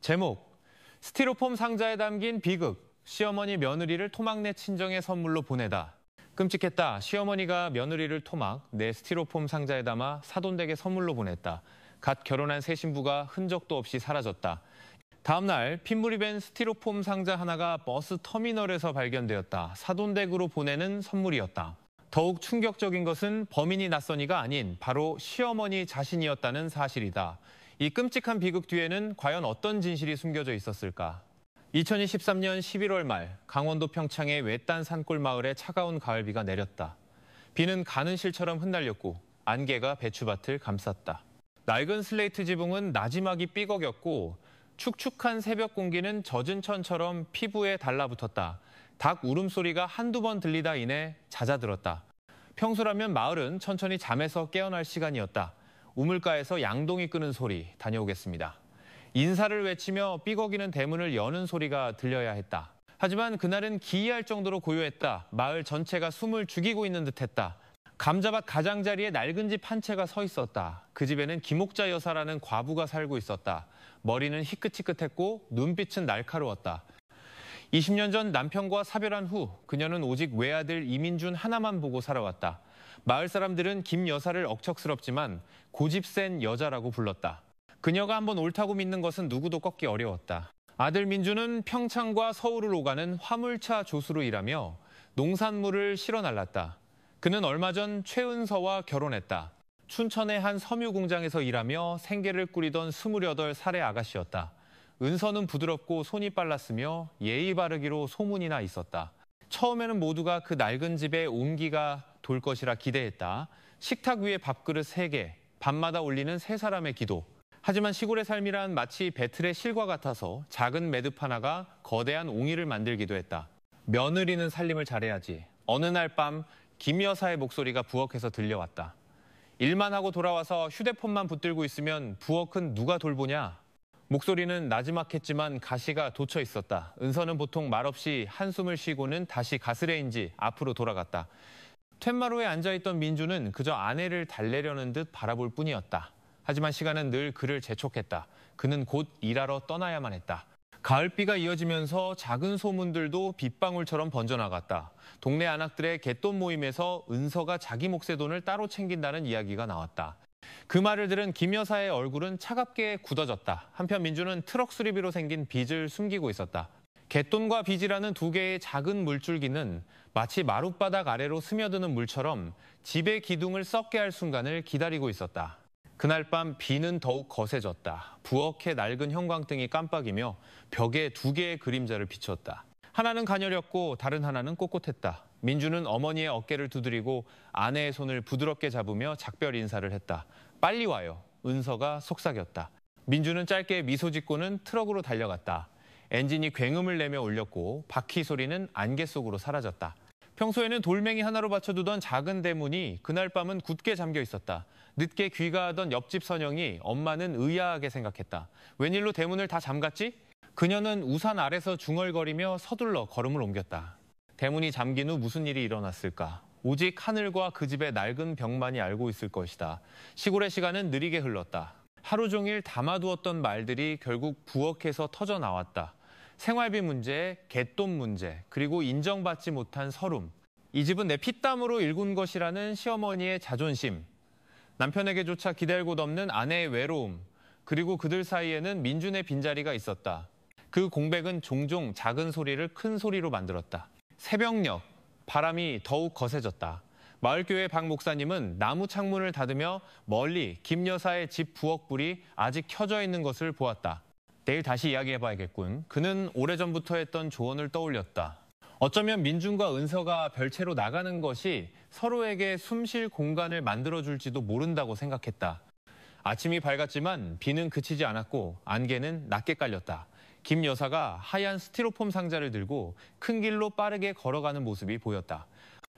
제목, 스티로폼 상자에 담긴 비극, 시어머니 며느리를 토막내 친정에 선물로 보내다. 끔찍했다. 시어머니가 며느리를 토막, 내 스티로폼 상자에 담아 사돈댁에 선물로 보냈다. 갓 결혼한 새 신부가 흔적도 없이 사라졌다. 다음 날 핏물이 밴 스티로폼 상자 하나가 버스 터미널에서 발견되었다. 사돈댁으로 보내는 선물이었다. 더욱 충격적인 것은 범인이 낯선이가 아닌 바로 시어머니 자신이었다는 사실이다. 이 끔찍한 비극 뒤에는 과연 어떤 진실이 숨겨져 있었을까? 2023년 11월 말 강원도 평창의 외딴 산골 마을에 차가운 가을비가 내렸다. 비는 가는 실처럼 흩날렸고 안개가 배추밭을 감쌌다. 낡은 슬레이트 지붕은 나지막이 삐걱였고 축축한 새벽 공기는 젖은 천처럼 피부에 달라붙었다. 닭 울음소리가 한두 번 들리다 이내 잦아들었다. 평소라면 마을은 천천히 잠에서 깨어날 시간이었다. 우물가에서 양동이 끄는 소리 다녀오겠습니다. 인사를 외치며 삐걱이는 대문을 여는 소리가 들려야 했다. 하지만 그날은 기이할 정도로 고요했다. 마을 전체가 숨을 죽이고 있는 듯했다. 감자밭 가장자리에 낡은 집 한 채가 서 있었다. 그 집에는 김옥자 여사라는 과부가 살고 있었다. 머리는 희끗희끗했고 눈빛은 날카로웠다. 20년 전 남편과 사별한 후 그녀는 오직 외아들 이민준 하나만 보고 살아왔다. 마을 사람들은 김 여사를 억척스럽지만 고집센 여자라고 불렀다. 그녀가 한번 옳다고 믿는 것은 누구도 꺾기 어려웠다. 아들 민준은 평창과 서울을 오가는 화물차 조수로 일하며 농산물을 실어 날랐다. 그는 얼마 전 최은서와 결혼했다. 춘천의 한 섬유 공장에서 일하며 생계를 꾸리던 28살의 아가씨였다. 은서는 부드럽고 손이 빨랐으며 예의 바르기로 소문이나 있었다. 처음에는 모두가 그 낡은 집에 온기가 돌 것이라 기대했다. 식탁 위에 밥그릇 3개, 밤마다 올리는 3사람의 기도. 하지만 시골의 삶이란 마치 배틀의 실과 같아서 작은 매듭 하나가 거대한 옹이를 만들기도 했다. 며느리는 살림을 잘해야지. 어느 날 밤 김 여사의 목소리가 부엌에서 들려왔다. 일만 하고 돌아와서 휴대폰만 붙들고 있으면 부엌은 누가 돌보냐? 목소리는 나지막했지만 가시가 돋쳐 있었다. 은서는 보통 말없이 한숨을 쉬고는 다시 가스레인지 앞으로 돌아갔다. 툇마루에 앉아있던 민주는 그저 아내를 달래려는 듯 바라볼 뿐이었다. 하지만 시간은 늘 그를 재촉했다. 그는 곧 일하러 떠나야만 했다. 가을비가 이어지면서 작은 소문들도 빗방울처럼 번져나갔다. 동네 안악들의 갯돈 모임에서 은서가 자기 몫의 돈을 따로 챙긴다는 이야기가 나왔다. 그 말을 들은 김 여사의 얼굴은 차갑게 굳어졌다. 한편 민주는 트럭 수리비로 생긴 빚을 숨기고 있었다. 갯돈과 빚이라는 두 개의 작은 물줄기는 마치 마룻바닥 아래로 스며드는 물처럼 집의 기둥을 썩게 할 순간을 기다리고 있었다. 그날 밤 비는 더욱 거세졌다. 부엌의 낡은 형광등이 깜빡이며 벽에 2개의 그림자를 비췄다. 하나는 가녀렸고 다른 하나는 꼿꼿했다. 민주는 어머니의 어깨를 두드리고 아내의 손을 부드럽게 잡으며 작별 인사를 했다. 빨리 와요. 은서가 속삭였다. 민주는 짧게 미소 짓고는 트럭으로 달려갔다. 엔진이 굉음을 내며 울렸고 바퀴 소리는 안개 속으로 사라졌다. 평소에는 돌멩이 하나로 받쳐두던 작은 대문이 그날 밤은 굳게 잠겨 있었다. 늦게 귀가하던 옆집 선영이 엄마는 의아하게 생각했다. 웬일로 대문을 다 잠갔지? 그녀는 우산 아래서 중얼거리며 서둘러 걸음을 옮겼다. 대문이 잠긴 후 무슨 일이 일어났을까? 오직 하늘과 그 집의 낡은 벽만이 알고 있을 것이다. 시골의 시간은 느리게 흘렀다. 하루 종일 담아두었던 말들이 결국 부엌에서 터져 나왔다. 생활비 문제, 갯돈 문제, 그리고 인정받지 못한 서름. 이 집은 내 피땀으로 일군 것이라는 시어머니의 자존심. 남편에게조차 기댈 곳 없는 아내의 외로움. 그리고 그들 사이에는 민준의 빈자리가 있었다. 그 공백은 종종 작은 소리를 큰 소리로 만들었다. 새벽녘, 바람이 더욱 거세졌다. 마을교회 박 목사님은 나무 창문을 닫으며 멀리 김 여사의 집 부엌불이 아직 켜져 있는 것을 보았다. 내일 다시 이야기해봐야겠군. 그는 오래전부터 했던 조언을 떠올렸다. 어쩌면 민준과 은서가 별채로 나가는 것이 서로에게 숨쉴 공간을 만들어줄지도 모른다고 생각했다. 아침이 밝았지만 비는 그치지 않았고 안개는 낮게 깔렸다. 김 여사가 하얀 스티로폼 상자를 들고 큰 길로 빠르게 걸어가는 모습이 보였다.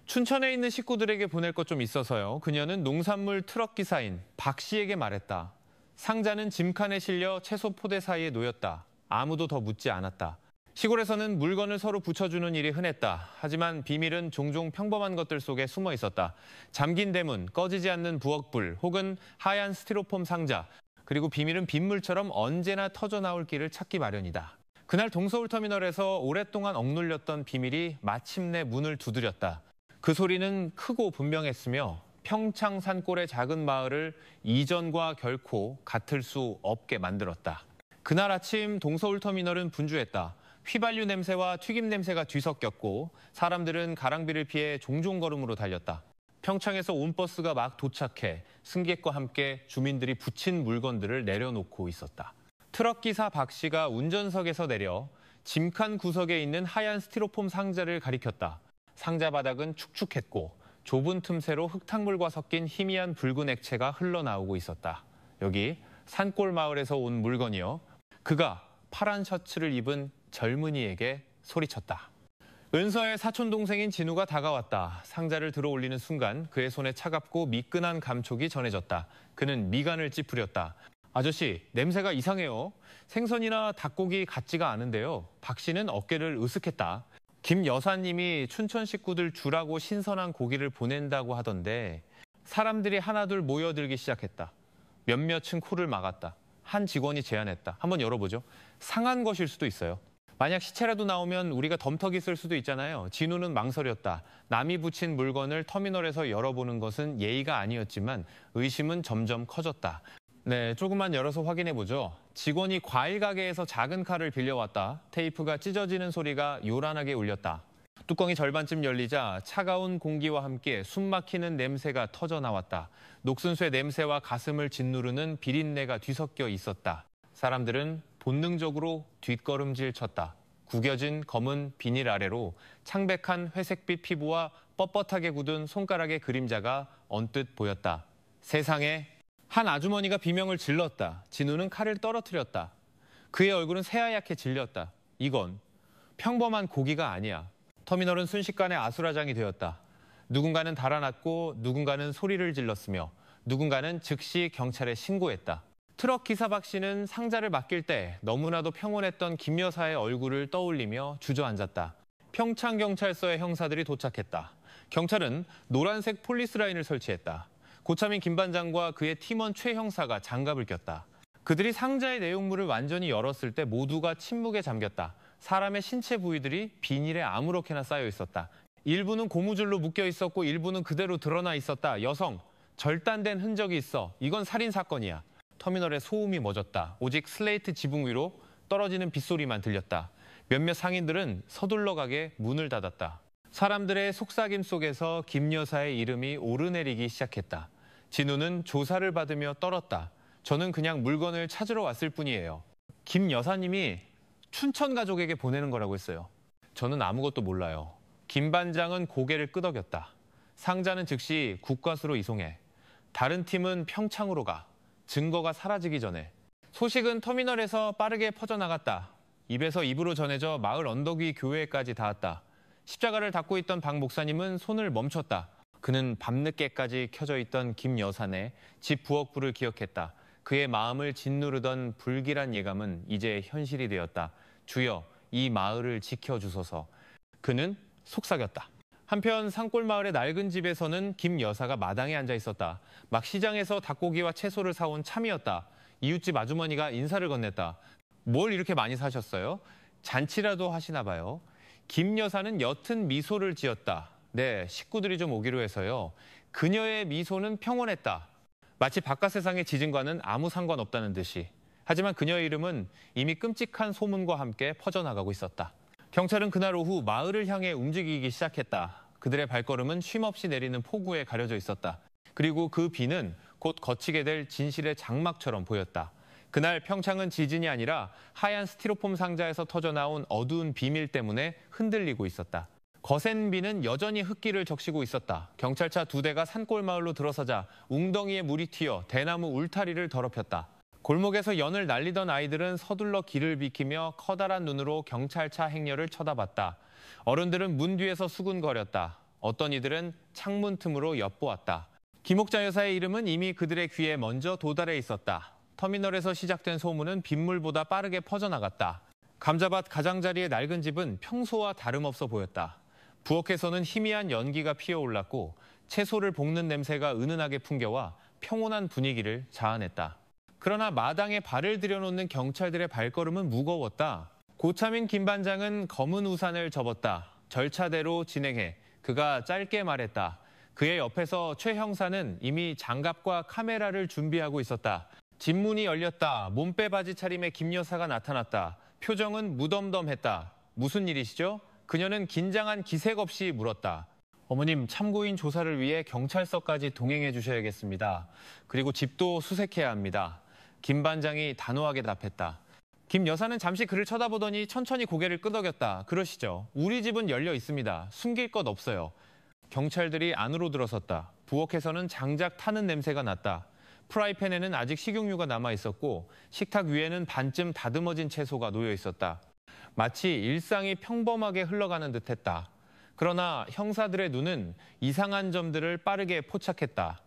춘천에 있는 식구들에게 보낼 것 좀 있어서요. 그녀는 농산물 트럭 기사인 박 씨에게 말했다. 상자는 짐칸에 실려 채소 포대 사이에 놓였다. 아무도 더 묻지 않았다. 시골에서는 물건을 서로 붙여주는 일이 흔했다. 하지만 비밀은 종종 평범한 것들 속에 숨어 있었다. 잠긴 대문, 꺼지지 않는 부엌불, 혹은 하얀 스티로폼 상자. 그리고 비밀은 빗물처럼 언제나 터져나올 길을 찾기 마련이다. 그날 동서울터미널에서 오랫동안 억눌렸던 비밀이 마침내 문을 두드렸다. 그 소리는 크고 분명했으며 평창 산골의 작은 마을을 이전과 결코 같을 수 없게 만들었다. 그날 아침 동서울터미널은 분주했다. 휘발유 냄새와 튀김 냄새가 뒤섞였고 사람들은 가랑비를 피해 종종 걸음으로 달렸다. 평창에서 온 버스가 막 도착해 승객과 함께 주민들이 붙인 물건들을 내려놓고 있었다. 트럭 기사 박 씨가 운전석에서 내려 짐칸 구석에 있는 하얀 스티로폼 상자를 가리켰다. 상자 바닥은 축축했고 좁은 틈새로 흙탕물과 섞인 희미한 붉은 액체가 흘러나오고 있었다. 여기 산골 마을에서 온 물건이요. 그가 파란 셔츠를 입은 젊은이에게 소리쳤다. 은서의 사촌동생인 진우가 다가왔다. 상자를 들어 올리는 순간 그의 손에 차갑고 미끈한 감촉이 전해졌다. 그는 미간을 찌푸렸다. 아저씨, 냄새가 이상해요. 생선이나 닭고기 같지가 않은데요. 박 씨는 어깨를 으쓱했다. 김 여사님이 춘천 식구들 주라고 신선한 고기를 보낸다고 하던데 사람들이 하나둘 모여들기 시작했다. 몇몇은 코를 막았다. 한 직원이 제안했다. 한번 열어보죠. 상한 것일 수도 있어요. 만약 시체라도 나오면 우리가 덤터기 쓸 수도 있잖아요. 진우는 망설였다. 남이 붙인 물건을 터미널에서 열어보는 것은 예의가 아니었지만 의심은 점점 커졌다. 네, 조금만 열어서 확인해보죠. 직원이 과일 가게에서 작은 칼을 빌려왔다. 테이프가 찢어지는 소리가 요란하게 울렸다. 뚜껑이 절반쯤 열리자 차가운 공기와 함께 숨막히는 냄새가 터져나왔다. 녹슨쇠 냄새와 가슴을 짓누르는 비린내가 뒤섞여 있었다. 사람들은 본능적으로 뒷걸음질 쳤다. 구겨진 검은 비닐 아래로 창백한 회색빛 피부와 뻣뻣하게 굳은 손가락의 그림자가 언뜻 보였다. 세상에, 한 아주머니가 비명을 질렀다. 진우는 칼을 떨어뜨렸다. 그의 얼굴은 새하얗게 질렸다. 이건 평범한 고기가 아니야. 터미널은 순식간에 아수라장이 되었다. 누군가는 달아났고 누군가는 소리를 질렀으며 누군가는 즉시 경찰에 신고했다. 트럭 기사 박 씨는 상자를 맡길 때 너무나도 평온했던 김 여사의 얼굴을 떠올리며 주저앉았다. 평창경찰서의 형사들이 도착했다. 경찰은 노란색 폴리스 라인을 설치했다. 고참인 김 반장과 그의 팀원 최 형사가 장갑을 꼈다. 그들이 상자의 내용물을 완전히 열었을 때 모두가 침묵에 잠겼다. 사람의 신체 부위들이 비닐에 아무렇게나 쌓여 있었다. 일부는 고무줄로 묶여 있었고 일부는 그대로 드러나 있었다. 여성, 절단된 흔적이 있어. 이건 살인 사건이야. 터미널에 소음이 멎었다. 오직 슬레이트 지붕 위로 떨어지는 빗소리만 들렸다. 몇몇 상인들은 서둘러 가게 문을 닫았다. 사람들의 속삭임 속에서 김 여사의 이름이 오르내리기 시작했다. 진우는 조사를 받으며 떨었다. 저는 그냥 물건을 찾으러 왔을 뿐이에요. 김 여사님이 춘천 가족에게 보내는 거라고 했어요. 저는 아무것도 몰라요. 김 반장은 고개를 끄덕였다. 상자는 즉시 국과수로 이송해. 다른 팀은 평창으로 가. 증거가 사라지기 전에. 소식은 터미널에서 빠르게 퍼져나갔다. 입에서 입으로 전해져 마을 언덕 위 교회까지 닿았다. 십자가를 닫고 있던 박 목사님은 손을 멈췄다. 그는 밤늦게까지 켜져 있던 김 여사네 집 부엌불을 기억했다. 그의 마음을 짓누르던 불길한 예감은 이제 현실이 되었다. 주여, 이 마을을 지켜주소서. 그는 속삭였다. 한편 산골 마을의 낡은 집에서는 김 여사가 마당에 앉아 있었다. 막 시장에서 닭고기와 채소를 사온 참이었다. 이웃집 아주머니가 인사를 건넸다. 뭘 이렇게 많이 사셨어요? 잔치라도 하시나 봐요. 김 여사는 옅은 미소를 지었다. 네, 식구들이 좀 오기로 해서요. 그녀의 미소는 평온했다. 마치 바깥 세상의 지진과는 아무 상관없다는 듯이. 하지만 그녀의 이름은 이미 끔찍한 소문과 함께 퍼져나가고 있었다. 경찰은 그날 오후 마을을 향해 움직이기 시작했다. 그들의 발걸음은 쉼없이 내리는 폭우에 가려져 있었다. 그리고 그 비는 곧 거치게 될 진실의 장막처럼 보였다. 그날 평창은 지진이 아니라 하얀 스티로폼 상자에서 터져나온 어두운 비밀 때문에 흔들리고 있었다. 거센 비는 여전히 흙길을 적시고 있었다. 경찰차 2대가 산골 마을로 들어서자 웅덩이에 물이 튀어 대나무 울타리를 더럽혔다. 골목에서 연을 날리던 아이들은 서둘러 길을 비키며 커다란 눈으로 경찰차 행렬을 쳐다봤다. 어른들은 문 뒤에서 수군거렸다. 어떤 이들은 창문 틈으로 엿보았다. 김옥자 여사의 이름은 이미 그들의 귀에 먼저 도달해 있었다. 터미널에서 시작된 소문은 빗물보다 빠르게 퍼져나갔다. 감자밭 가장자리의 낡은 집은 평소와 다름없어 보였다. 부엌에서는 희미한 연기가 피어올랐고 채소를 볶는 냄새가 은은하게 풍겨와 평온한 분위기를 자아냈다. 그러나 마당에 발을 들여놓는 경찰들의 발걸음은 무거웠다. 고참인 김 반장은 검은 우산을 접었다. 절차대로 진행해. 그가 짧게 말했다. 그의 옆에서 최 형사는 이미 장갑과 카메라를 준비하고 있었다. 집문이 열렸다. 몸빼 바지 차림의 김 여사가 나타났다. 표정은 무덤덤했다. 무슨 일이시죠? 그녀는 긴장한 기색 없이 물었다. 어머님, 참고인 조사를 위해 경찰서까지 동행해 주셔야겠습니다. 그리고 집도 수색해야 합니다. 김 반장이 단호하게 답했다. 김 여사는 잠시 그를 쳐다보더니 천천히 고개를 끄덕였다. 그러시죠. 우리 집은 열려 있습니다. 숨길 것 없어요. 경찰들이 안으로 들어섰다. 부엌에서는 장작 타는 냄새가 났다. 프라이팬에는 아직 식용유가 남아 있었고 식탁 위에는 반쯤 다듬어진 채소가 놓여 있었다. 마치 일상이 평범하게 흘러가는 듯했다. 그러나 형사들의 눈은 이상한 점들을 빠르게 포착했다.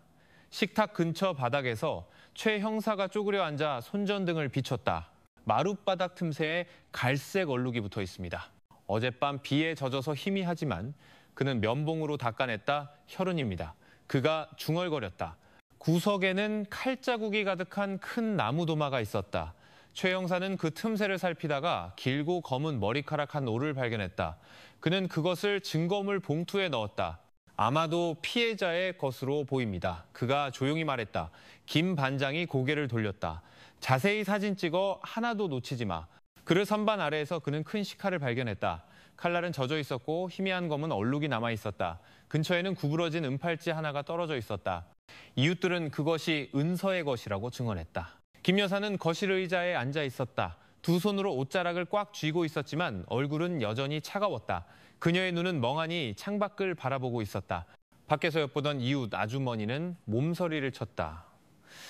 식탁 근처 바닥에서 최 형사가 쪼그려 앉아 손전등을 비췄다. 마룻바닥 틈새에 갈색 얼룩이 붙어 있습니다. 어젯밤 비에 젖어서 희미하지만 그는 면봉으로 닦아냈다 혈흔입니다. 그가 중얼거렸다. 구석에는 칼자국이 가득한 큰 나무 도마가 있었다. 최 형사는 그 틈새를 살피다가 길고 검은 머리카락 한 올을 발견했다. 그는 그것을 증거물 봉투에 넣었다. 아마도 피해자의 것으로 보입니다. 그가 조용히 말했다. 김 반장이 고개를 돌렸다. 자세히 사진 찍어 하나도 놓치지 마. 그를 선반 아래에서 그는 큰 식칼을 발견했다. 칼날은 젖어 있었고 희미한 검은 얼룩이 남아 있었다. 근처에는 구부러진 은팔찌 하나가 떨어져 있었다. 이웃들은 그것이 은서의 것이라고 증언했다. 김 여사는 거실 의자에 앉아 있었다. 두 손으로 옷자락을 꽉 쥐고 있었지만 얼굴은 여전히 차가웠다. 그녀의 눈은 멍하니 창밖을 바라보고 있었다. 밖에서 엿보던 이웃 아주머니는 몸서리를 쳤다.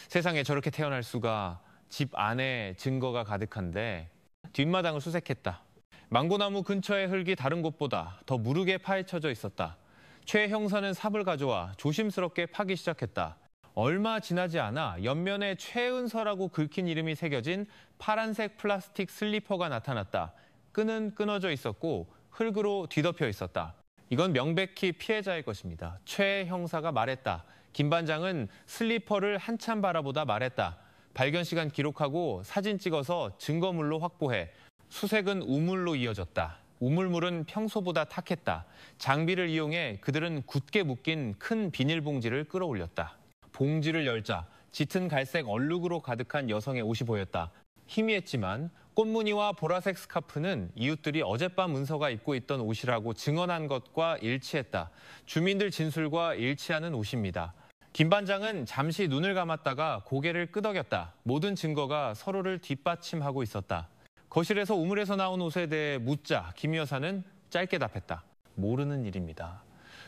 세상에 저렇게 태어날 수가. 집 안에 증거가 가득한데 뒷마당을 수색했다. 망고나무 근처의 흙이 다른 곳보다 더 무르게 파헤쳐져 있었다. 최 형사는 삽을 가져와 조심스럽게 파기 시작했다. 얼마 지나지 않아 옆면에 최은서라고 긁힌 이름이 새겨진 파란색 플라스틱 슬리퍼가 나타났다. 끈은 끊어져 있었고 흙으로 뒤덮여 있었다. 이건 명백히 피해자의 것입니다. 최 형사가 말했다. 김 반장은 슬리퍼를 한참 바라보다 말했다. 발견 시간 기록하고 사진 찍어서 증거물로 확보해. 수색은 우물로 이어졌다. 우물물은 평소보다 탁했다. 장비를 이용해 그들은 굳게 묶인 큰 비닐봉지를 끌어올렸다. 봉지를 열자 짙은 갈색 얼룩으로 가득한 여성의 옷이 보였다. 희미했지만 꽃무늬와 보라색 스카프는 이웃들이 어젯밤 은서가 입고 있던 옷이라고 증언한 것과 일치했다. 주민들 진술과 일치하는 옷입니다. 김 반장은 잠시 눈을 감았다가 고개를 끄덕였다. 모든 증거가 서로를 뒷받침하고 있었다. 거실에서 우물에서 나온 옷에 대해 묻자 김 여사는 짧게 답했다. 모르는 일입니다.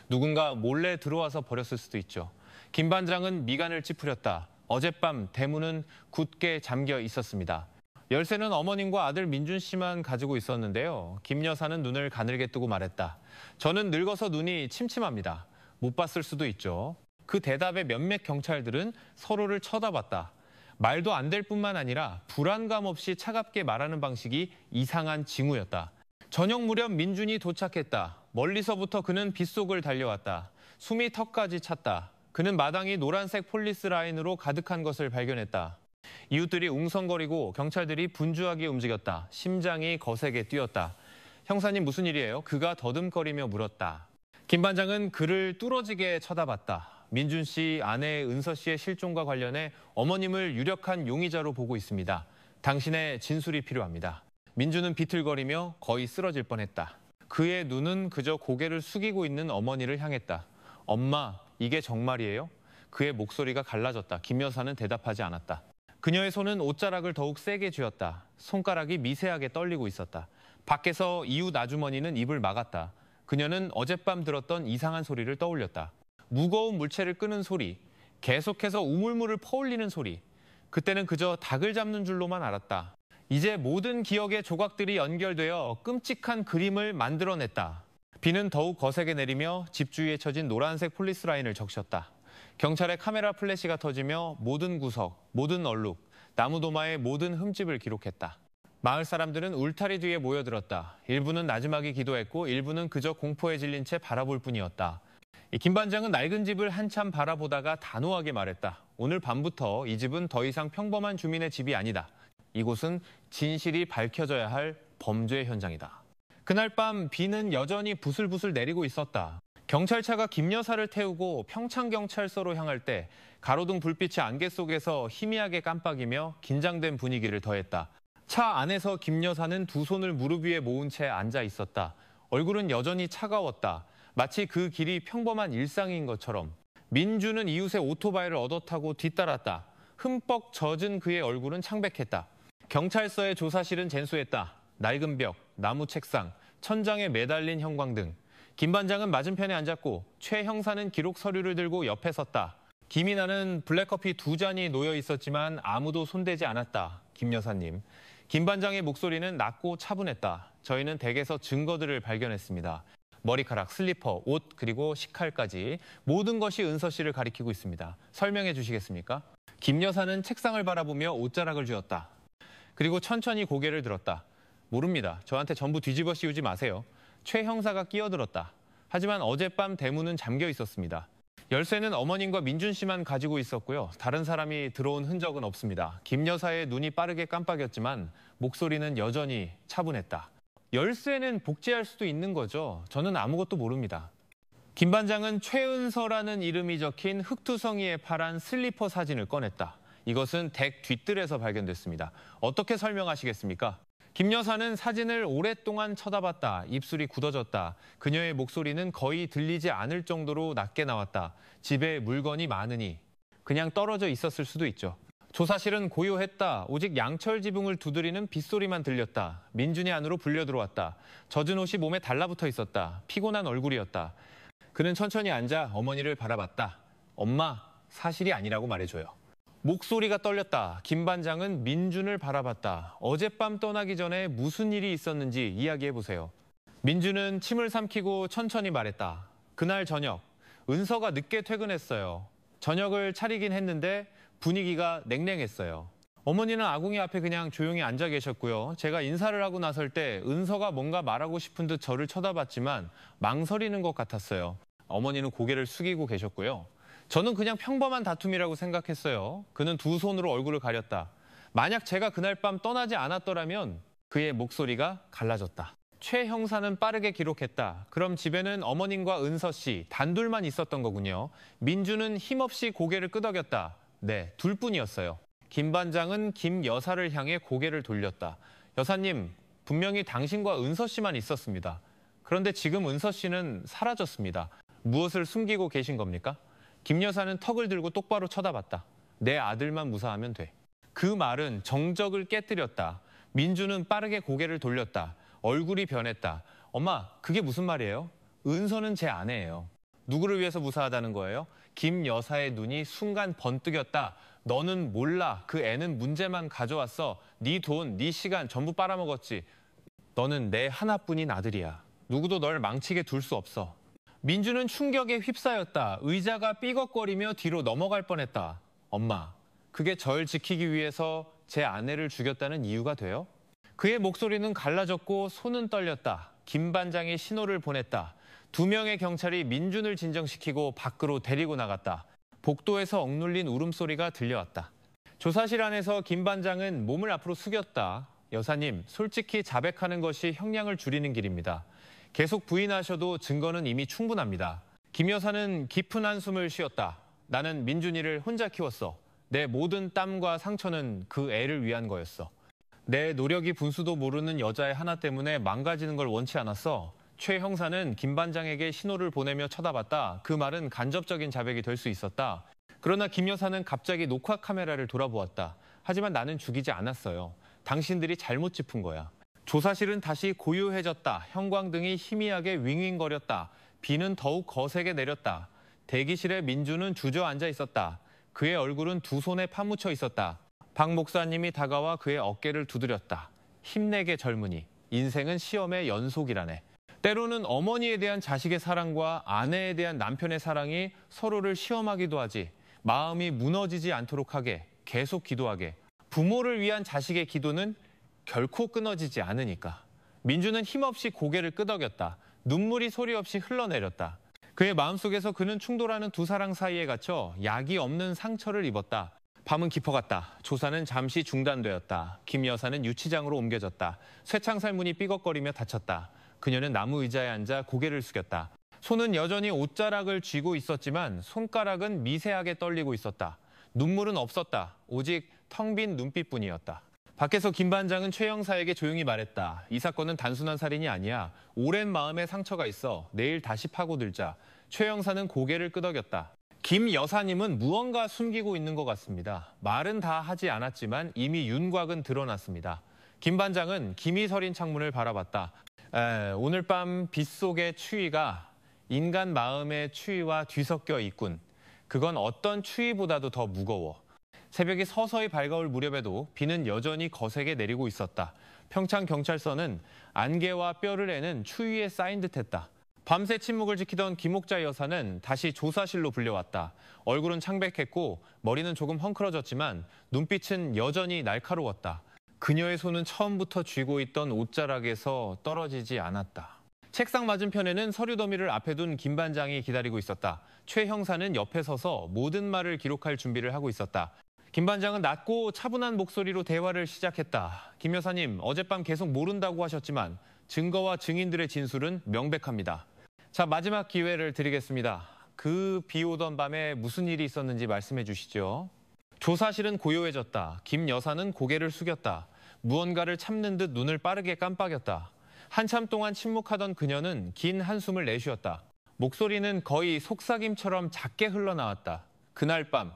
누군가 몰래 들어와서 버렸을 수도 있죠. 김 반장은 미간을 찌푸렸다. 어젯밤 대문은 굳게 잠겨 있었습니다. 열쇠는 어머님과 아들 민준 씨만 가지고 있었는데요. 김 여사는 눈을 가늘게 뜨고 말했다. 저는 늙어서 눈이 침침합니다. 못 봤을 수도 있죠. 그 대답에 몇몇 경찰들은 서로를 쳐다봤다. 말도 안 될 뿐만 아니라 불안감 없이 차갑게 말하는 방식이 이상한 징후였다. 저녁 무렵 민준이 도착했다. 멀리서부터 그는 빗속을 달려왔다. 숨이 턱까지 찼다. 그는 마당이 노란색 폴리스 라인으로 가득한 것을 발견했다. 이웃들이 웅성거리고 경찰들이 분주하게 움직였다. 심장이 거세게 뛰었다. 형사님 무슨 일이에요? 그가 더듬거리며 물었다. 김 반장은 그를 뚫어지게 쳐다봤다. 민준 씨 아내 은서 씨의 실종과 관련해 어머님을 유력한 용의자로 보고 있습니다. 당신의 진술이 필요합니다. 민준은 비틀거리며 거의 쓰러질 뻔했다. 그의 눈은 그저 고개를 숙이고 있는 어머니를 향했다. 엄마, 이게 정말이에요? 그의 목소리가 갈라졌다. 김 여사는 대답하지 않았다. 그녀의 손은 옷자락을 더욱 세게 쥐었다. 손가락이 미세하게 떨리고 있었다. 밖에서 이웃 아주머니는 입을 막았다. 그녀는 어젯밤 들었던 이상한 소리를 떠올렸다. 무거운 물체를 끄는 소리, 계속해서 우물물을 퍼올리는 소리. 그때는 그저 닭을 잡는 줄로만 알았다. 이제 모든 기억의 조각들이 연결되어 끔찍한 그림을 만들어냈다. 비는 더욱 거세게 내리며 집 주위에 쳐진 노란색 폴리스 라인을 적셨다. 경찰의 카메라 플래시가 터지며 모든 구석, 모든 얼룩, 나무 도마의 모든 흠집을 기록했다. 마을 사람들은 울타리 뒤에 모여들었다. 일부는 나지막이 기도했고 일부는 그저 공포에 질린 채 바라볼 뿐이었다. 김 반장은 낡은 집을 한참 바라보다가 단호하게 말했다. 오늘 밤부터 이 집은 더 이상 평범한 주민의 집이 아니다. 이곳은 진실이 밝혀져야 할 범죄 현장이다. 그날 밤 비는 여전히 부슬부슬 내리고 있었다. 경찰차가 김 여사를 태우고 평창경찰서로 향할 때 가로등 불빛이 안개 속에서 희미하게 깜빡이며 긴장된 분위기를 더했다. 차 안에서 김 여사는 두 손을 무릎 위에 모은 채 앉아 있었다. 얼굴은 여전히 차가웠다. 마치 그 길이 평범한 일상인 것처럼. 민주는 이웃의 오토바이를 얻어 타고 뒤따랐다. 흠뻑 젖은 그의 얼굴은 창백했다. 경찰서의 조사실은 젠수했다. 낡은 벽, 나무 책상, 천장에 매달린 형광등. 김 반장은 맞은편에 앉았고 최 형사는 기록 서류를 들고 옆에 섰다. 김이 나는 블랙커피 2잔이 놓여 있었지만 아무도 손대지 않았다. 김 여사님. 김 반장의 목소리는 낮고 차분했다. 저희는 댁에서 증거들을 발견했습니다. 머리카락, 슬리퍼, 옷, 그리고 식칼까지 모든 것이 은서 씨를 가리키고 있습니다. 설명해 주시겠습니까? 김 여사는 책상을 바라보며 옷자락을 쥐었다. 그리고 천천히 고개를 들었다. 모릅니다. 저한테 전부 뒤집어 씌우지 마세요. 최 형사가 끼어들었다. 하지만 어젯밤 대문은 잠겨 있었습니다. 열쇠는 어머님과 민준 씨만 가지고 있었고요. 다른 사람이 들어온 흔적은 없습니다. 김 여사의 눈이 빠르게 깜빡였지만 목소리는 여전히 차분했다. 열쇠는 복제할 수도 있는 거죠. 저는 아무것도 모릅니다. 김 반장은 최은서라는 이름이 적힌 흑투성이에 파란 슬리퍼 사진을 꺼냈다. 이것은 댁 뒤뜰에서 발견됐습니다. 어떻게 설명하시겠습니까? 김 여사는 사진을 오랫동안 쳐다봤다. 입술이 굳어졌다. 그녀의 목소리는 거의 들리지 않을 정도로 낮게 나왔다. 집에 물건이 많으니 그냥 떨어져 있었을 수도 있죠. 조사실은 고요했다. 오직 양철 지붕을 두드리는 빗소리만 들렸다. 민준이 안으로 불려 들어왔다. 젖은 옷이 몸에 달라붙어 있었다. 피곤한 얼굴이었다. 그는 천천히 앉아 어머니를 바라봤다. 엄마, 사실이 아니라고 말해줘요. 목소리가 떨렸다. 김 반장은 민준을 바라봤다. 어젯밤 떠나기 전에 무슨 일이 있었는지 이야기해보세요. 민준은 침을 삼키고 천천히 말했다. 그날 저녁, 은서가 늦게 퇴근했어요. 저녁을 차리긴 했는데 분위기가 냉랭했어요. 어머니는 아궁이 앞에 그냥 조용히 앉아 계셨고요. 제가 인사를 하고 나설 때 은서가 뭔가 말하고 싶은 듯 저를 쳐다봤지만 망설이는 것 같았어요. 어머니는 고개를 숙이고 계셨고요. 저는 그냥 평범한 다툼이라고 생각했어요. 그는 두 손으로 얼굴을 가렸다. 만약 제가 그날 밤 떠나지 않았더라면 그의 목소리가 갈라졌다. 최 형사는 빠르게 기록했다. 그럼 집에는 어머님과 은서 씨 단둘만 있었던 거군요. 민주는 힘없이 고개를 끄덕였다. 네, 둘뿐이었어요. 김 반장은 김 여사를 향해 고개를 돌렸다. 여사님, 분명히 당신과 은서 씨만 있었습니다. 그런데 지금 은서 씨는 사라졌습니다. 무엇을 숨기고 계신 겁니까? 김 여사는 턱을 들고 똑바로 쳐다봤다. 내 아들만 무사하면 돼. 그 말은 정적을 깨뜨렸다. 민주는 빠르게 고개를 돌렸다. 얼굴이 변했다. 엄마, 그게 무슨 말이에요? 은서는 제 아내예요. 누구를 위해서 무사하다는 거예요? 김 여사의 눈이 순간 번뜩였다. 너는 몰라. 그 애는 문제만 가져왔어. 네 돈, 네 시간 전부 빨아먹었지. 너는 내 하나뿐인 아들이야. 누구도 널 망치게 둘 수 없어. 민주는 충격에 휩싸였다. 의자가 삐걱거리며 뒤로 넘어갈 뻔했다. 엄마, 그게 절 지키기 위해서 제 아내를 죽였다는 이유가 돼요? 그의 목소리는 갈라졌고 손은 떨렸다. 김 반장이 신호를 보냈다. 2명의 경찰이 민준을 진정시키고 밖으로 데리고 나갔다. 복도에서 억눌린 울음소리가 들려왔다. 조사실 안에서 김 반장은 몸을 앞으로 숙였다. 여사님, 솔직히 자백하는 것이 형량을 줄이는 길입니다. 계속 부인하셔도 증거는 이미 충분합니다. 김 여사는 깊은 한숨을 쉬었다. 나는 민준이를 혼자 키웠어. 내 모든 땀과 상처는 그 애를 위한 거였어. 내 노력이 분수도 모르는 여자의 하나 때문에 망가지는 걸 원치 않았어. 최 형사는 김 반장에게 신호를 보내며 쳐다봤다. 그 말은 간접적인 자백이 될 수 있었다. 그러나 김 여사는 갑자기 녹화 카메라를 돌아보았다. 하지만 나는 죽이지 않았어요. 당신들이 잘못 짚은 거야. 조사실은 다시 고요해졌다. 형광등이 희미하게 윙윙거렸다. 비는 더욱 거세게 내렸다. 대기실에 민주는 주저앉아 있었다. 그의 얼굴은 두 손에 파묻혀 있었다. 박 목사님이 다가와 그의 어깨를 두드렸다. 힘내게 젊은이. 인생은 시험의 연속이라네. 때로는 어머니에 대한 자식의 사랑과 아내에 대한 남편의 사랑이 서로를 시험하기도 하지. 마음이 무너지지 않도록 하게, 계속 기도하게. 부모를 위한 자식의 기도는 결코 끊어지지 않으니까. 민주는 힘없이 고개를 끄덕였다. 눈물이 소리 없이 흘러내렸다. 그의 마음속에서 그는 충돌하는 두 사랑 사이에 갇혀 약이 없는 상처를 입었다. 밤은 깊어갔다. 조사는 잠시 중단되었다. 김 여사는 유치장으로 옮겨졌다. 쇠창살 문이 삐걱거리며 닫혔다. 그녀는 나무 의자에 앉아 고개를 숙였다. 손은 여전히 옷자락을 쥐고 있었지만 손가락은 미세하게 떨리고 있었다. 눈물은 없었다. 오직 텅 빈 눈빛뿐이었다. 밖에서 김 반장은 최 형사에게 조용히 말했다. 이 사건은 단순한 살인이 아니야. 오랜 마음에 상처가 있어. 내일 다시 파고들자. 최 형사는 고개를 끄덕였다. 김 여사님은 무언가 숨기고 있는 것 같습니다. 말은 다 하지 않았지만 이미 윤곽은 드러났습니다. 김 반장은 김이 서린 창문을 바라봤다. 오늘 밤 빗속의 추위가 인간 마음의 추위와 뒤섞여 있군. 그건 어떤 추위보다도 더 무거워. 새벽이 서서히 밝아올 무렵에도 비는 여전히 거세게 내리고 있었다. 평창경찰서는 안개와 뼈를 애는 추위에 쌓인 듯했다. 밤새 침묵을 지키던 김옥자 여사는 다시 조사실로 불려왔다. 얼굴은 창백했고 머리는 조금 헝클어졌지만 눈빛은 여전히 날카로웠다. 그녀의 손은 처음부터 쥐고 있던 옷자락에서 떨어지지 않았다. 책상 맞은편에는 서류 더미를 앞에 둔 김 반장이 기다리고 있었다. 최 형사는 옆에 서서 모든 말을 기록할 준비를 하고 있었다. 김 반장은 낮고 차분한 목소리로 대화를 시작했다. 김 여사님, 어젯밤 계속 모른다고 하셨지만 증거와 증인들의 진술은 명백합니다. 자, 마지막 기회를 드리겠습니다. 그 비 오던 밤에 무슨 일이 있었는지 말씀해 주시죠. 조사실은 고요해졌다. 김 여사는 고개를 숙였다. 무언가를 참는 듯 눈을 빠르게 깜빡였다. 한참 동안 침묵하던 그녀는 긴 한숨을 내쉬었다. 목소리는 거의 속삭임처럼 작게 흘러나왔다. 그날 밤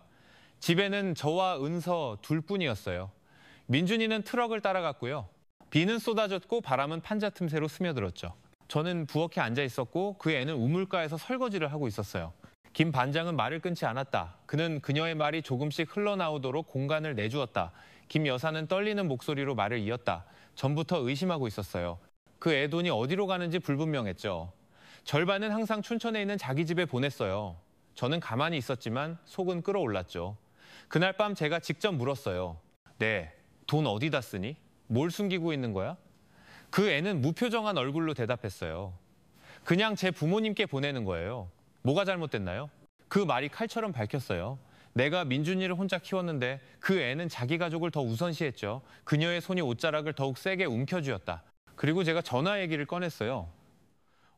집에는 저와 은서 둘뿐이었어요. 민준이는 트럭을 따라갔고요. 비는 쏟아졌고 바람은 판자 틈새로 스며들었죠. 저는 부엌에 앉아 있었고 그 애는 우물가에서 설거지를 하고 있었어요. 김 반장은 말을 끊지 않았다. 그는 그녀의 말이 조금씩 흘러나오도록 공간을 내주었다. 김 여사는 떨리는 목소리로 말을 이었다. 전부터 의심하고 있었어요. 그 애 돈이 어디로 가는지 불분명했죠. 절반은 항상 춘천에 있는 자기 집에 보냈어요. 저는 가만히 있었지만 속은 끓어올랐죠. 그날 밤 제가 직접 물었어요. 네, 돈 어디다 쓰니? 뭘 숨기고 있는 거야? 그 애는 무표정한 얼굴로 대답했어요. 그냥 제 부모님께 보내는 거예요. 뭐가 잘못됐나요? 그 말이 칼처럼 밝혔어요. 내가 민준이를 혼자 키웠는데 그 애는 자기 가족을 더 우선시했죠. 그녀의 손이 옷자락을 더욱 세게 움켜쥐었다. 그리고 제가 전화 얘기를 꺼냈어요.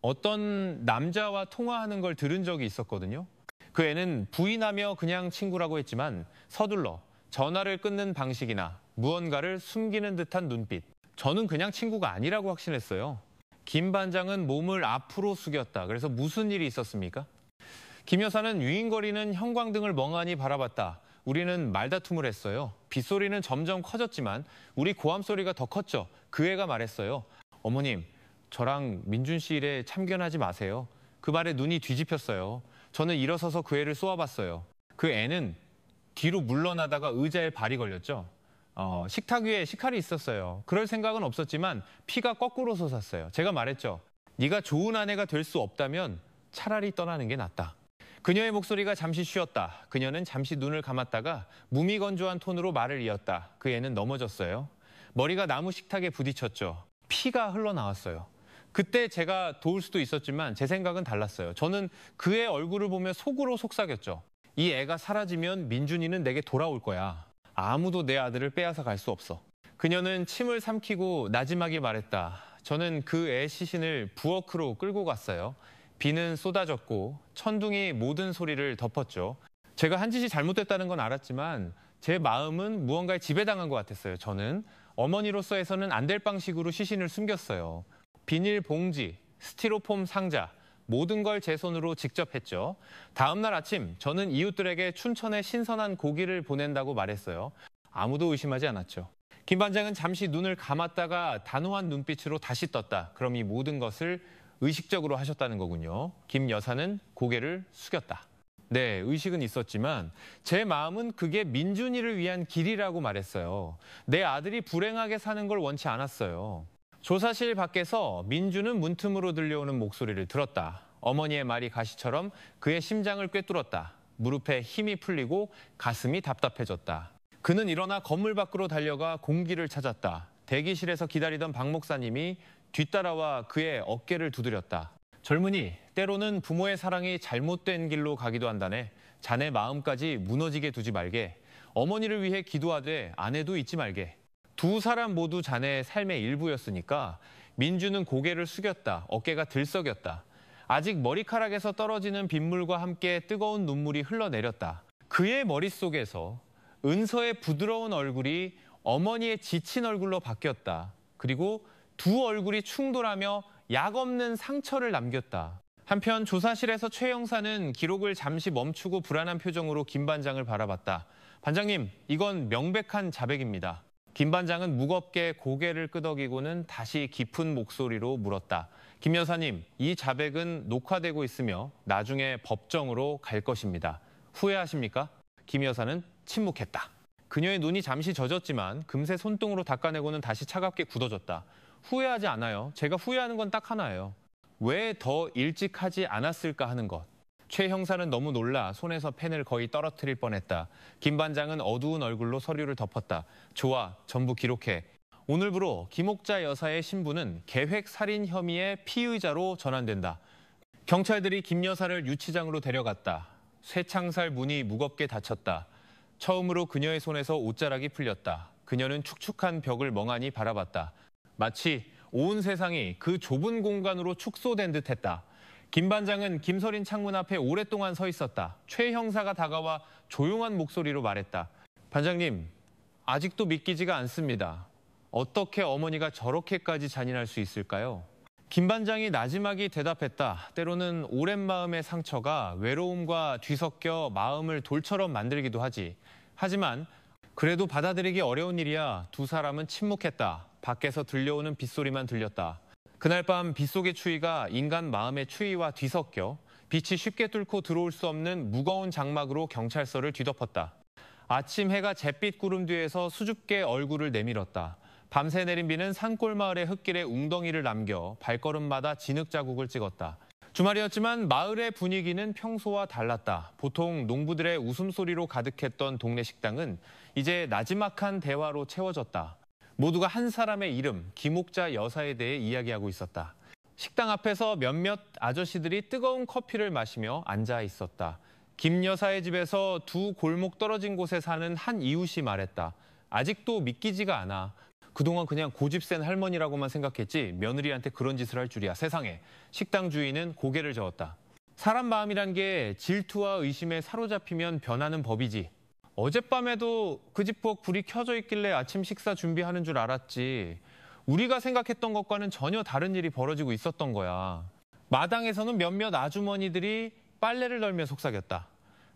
어떤 남자와 통화하는 걸 들은 적이 있었거든요. 그 애는 부인하며 그냥 친구라고 했지만 서둘러 전화를 끊는 방식이나 무언가를 숨기는 듯한 눈빛. 저는 그냥 친구가 아니라고 확신했어요. 김 반장은 몸을 앞으로 숙였다. 그래서 무슨 일이 있었습니까? 김 여사는 위잉거리는 형광등을 멍하니 바라봤다. 우리는 말다툼을 했어요. 빗소리는 점점 커졌지만 우리 고함 소리가 더 컸죠. 그 애가 말했어요. 어머님, 저랑 민준 씨 일에 참견하지 마세요. 그 말에 눈이 뒤집혔어요. 저는 일어서서 그 애를 쏘아봤어요. 그 애는 뒤로 물러나다가 의자에 발이 걸렸죠. 식탁 위에 식칼이 있었어요. 그럴 생각은 없었지만 피가 거꾸로 솟았어요. 제가 말했죠. 네가 좋은 아내가 될 수 없다면 차라리 떠나는 게 낫다. 그녀의 목소리가 잠시 쉬었다. 그녀는 잠시 눈을 감았다가 무미건조한 톤으로 말을 이었다. 그 애는 넘어졌어요. 머리가 나무 식탁에 부딪혔죠. 피가 흘러나왔어요. 그때 제가 도울 수도 있었지만 제 생각은 달랐어요. 저는 그의 얼굴을 보며 속으로 속삭였죠. 이 애가 사라지면 민준이는 내게 돌아올 거야. 아무도 내 아들을 빼앗아 갈 수 없어. 그녀는 침을 삼키고 나지막이 말했다. 저는 그 애 시신을 부엌으로 끌고 갔어요. 비는 쏟아졌고 천둥이 모든 소리를 덮었죠. 제가 한 짓이 잘못됐다는 건 알았지만 제 마음은 무언가에 지배당한 것 같았어요. 저는 어머니로서 해서는 안 될 방식으로 시신을 숨겼어요. 비닐 봉지, 스티로폼 상자, 모든 걸 제 손으로 직접 했죠. 다음 날 아침 저는 이웃들에게 춘천에 신선한 고기를 보낸다고 말했어요. 아무도 의심하지 않았죠. 김 반장은 잠시 눈을 감았다가 단호한 눈빛으로 다시 떴다. 그럼 이 모든 것을 의식적으로 하셨다는 거군요. 김 여사는 고개를 숙였다. 네, 의식은 있었지만 제 마음은 그게 민준이를 위한 길이라고 말했어요. 내 아들이 불행하게 사는 걸 원치 않았어요. 조사실 밖에서 민준은 문틈으로 들려오는 목소리를 들었다. 어머니의 말이 가시처럼 그의 심장을 꿰뚫었다. 무릎에 힘이 풀리고 가슴이 답답해졌다. 그는 일어나 건물 밖으로 달려가 공기를 찾았다. 대기실에서 기다리던 박 목사님이 뒤따라와 그의 어깨를 두드렸다. 젊은이, 때로는 부모의 사랑이 잘못된 길로 가기도 한다네. 자네 마음까지 무너지게 두지 말게. 어머니를 위해 기도하되 아내도 잊지 말게. 두 사람 모두 자네의 삶의 일부였으니까 민주는 고개를 숙였다. 어깨가 들썩였다. 아직 머리카락에서 떨어지는 빗물과 함께 뜨거운 눈물이 흘러내렸다. 그의 머릿속에서 은서의 부드러운 얼굴이 어머니의 지친 얼굴로 바뀌었다. 그리고 두 얼굴이 충돌하며 약 없는 상처를 남겼다. 한편 조사실에서 최 형사는 기록을 잠시 멈추고 불안한 표정으로 김 반장을 바라봤다. 반장님, 이건 명백한 자백입니다. 김 반장은 무겁게 고개를 끄덕이고는 다시 깊은 목소리로 물었다. 김 여사님, 이 자백은 녹화되고 있으며 나중에 법정으로 갈 것입니다. 후회하십니까? 김 여사는 침묵했다. 그녀의 눈이 잠시 젖었지만 금세 손등으로 닦아내고는 다시 차갑게 굳어졌다. 후회하지 않아요. 제가 후회하는 건 딱 하나예요. 왜 더 일찍 하지 않았을까 하는 것. 최 형사는 너무 놀라 손에서 펜을 거의 떨어뜨릴 뻔했다. 김 반장은 어두운 얼굴로 서류를 덮었다. 좋아, 전부 기록해. 오늘부로 김옥자 여사의 신부는 계획살인 혐의의 피의자로 전환된다. 경찰들이 김 여사를 유치장으로 데려갔다. 쇠창살 문이 무겁게 닫혔다. 처음으로 그녀의 손에서 옷자락이 풀렸다. 그녀는 축축한 벽을 멍하니 바라봤다. 마치 온 세상이 그 좁은 공간으로 축소된 듯했다. 김 반장은 김서린 창문 앞에 오랫동안 서 있었다. 최 형사가 다가와 조용한 목소리로 말했다. 반장님, 아직도 믿기지가 않습니다. 어떻게 어머니가 저렇게까지 잔인할 수 있을까요? 김 반장이 나지막이 대답했다. 때로는 오랜 마음의 상처가 외로움과 뒤섞여 마음을 돌처럼 만들기도 하지. 하지만 그래도 받아들이기 어려운 일이야. 두 사람은 침묵했다. 밖에서 들려오는 빗소리만 들렸다. 그날 밤 빗속의 추위가 인간 마음의 추위와 뒤섞여 빛이 쉽게 뚫고 들어올 수 없는 무거운 장막으로 경찰서를 뒤덮었다. 아침 해가 잿빛 구름 뒤에서 수줍게 얼굴을 내밀었다. 밤새 내린 비는 산골 마을의 흙길에 웅덩이를 남겨 발걸음마다 진흙 자국을 찍었다. 주말이었지만 마을의 분위기는 평소와 달랐다. 보통 농부들의 웃음소리로 가득했던 동네 식당은 이제 나지막한 대화로 채워졌다. 모두가 한 사람의 이름, 김옥자 여사에 대해 이야기하고 있었다. 식당 앞에서 몇몇 아저씨들이 뜨거운 커피를 마시며 앉아 있었다. 김 여사의 집에서 두 골목 떨어진 곳에 사는 한 이웃이 말했다. 아직도 믿기지가 않아. 그동안 그냥 고집센 할머니라고만 생각했지 며느리한테 그런 짓을 할 줄이야. 세상에. 식당 주인은 고개를 저었다. 사람 마음이란 게 질투와 의심에 사로잡히면 변하는 법이지. 어젯밤에도 그 집 부엌 불이 켜져 있길래 아침 식사 준비하는 줄 알았지. 우리가 생각했던 것과는 전혀 다른 일이 벌어지고 있었던 거야. 마당에서는 몇몇 아주머니들이 빨래를 널며 속삭였다.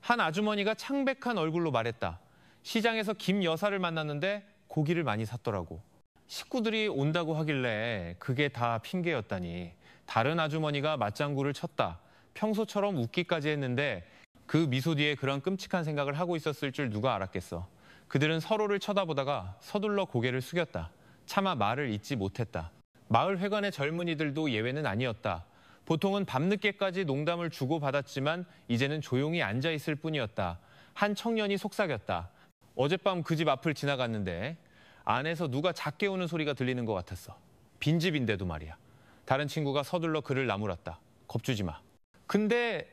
한 아주머니가 창백한 얼굴로 말했다. 시장에서 김 여사를 만났는데 고기를 많이 샀더라고. 식구들이 온다고 하길래 그게 다 핑계였다니. 다른 아주머니가 맞장구를 쳤다. 평소처럼 웃기까지 했는데 그 미소 뒤에 그런 끔찍한 생각을 하고 있었을 줄 누가 알았겠어. 그들은 서로를 쳐다보다가 서둘러 고개를 숙였다. 차마 말을 잇지 못했다. 마을 회관의 젊은이들도 예외는 아니었다. 보통은 밤늦게까지 농담을 주고받았지만 이제는 조용히 앉아있을 뿐이었다. 한 청년이 속삭였다. 어젯밤 그 집 앞을 지나갔는데 안에서 누가 작게 우는 소리가 들리는 것 같았어. 빈집인데도 말이야. 다른 친구가 서둘러 그를 나무랐다. 겁주지 마. 근데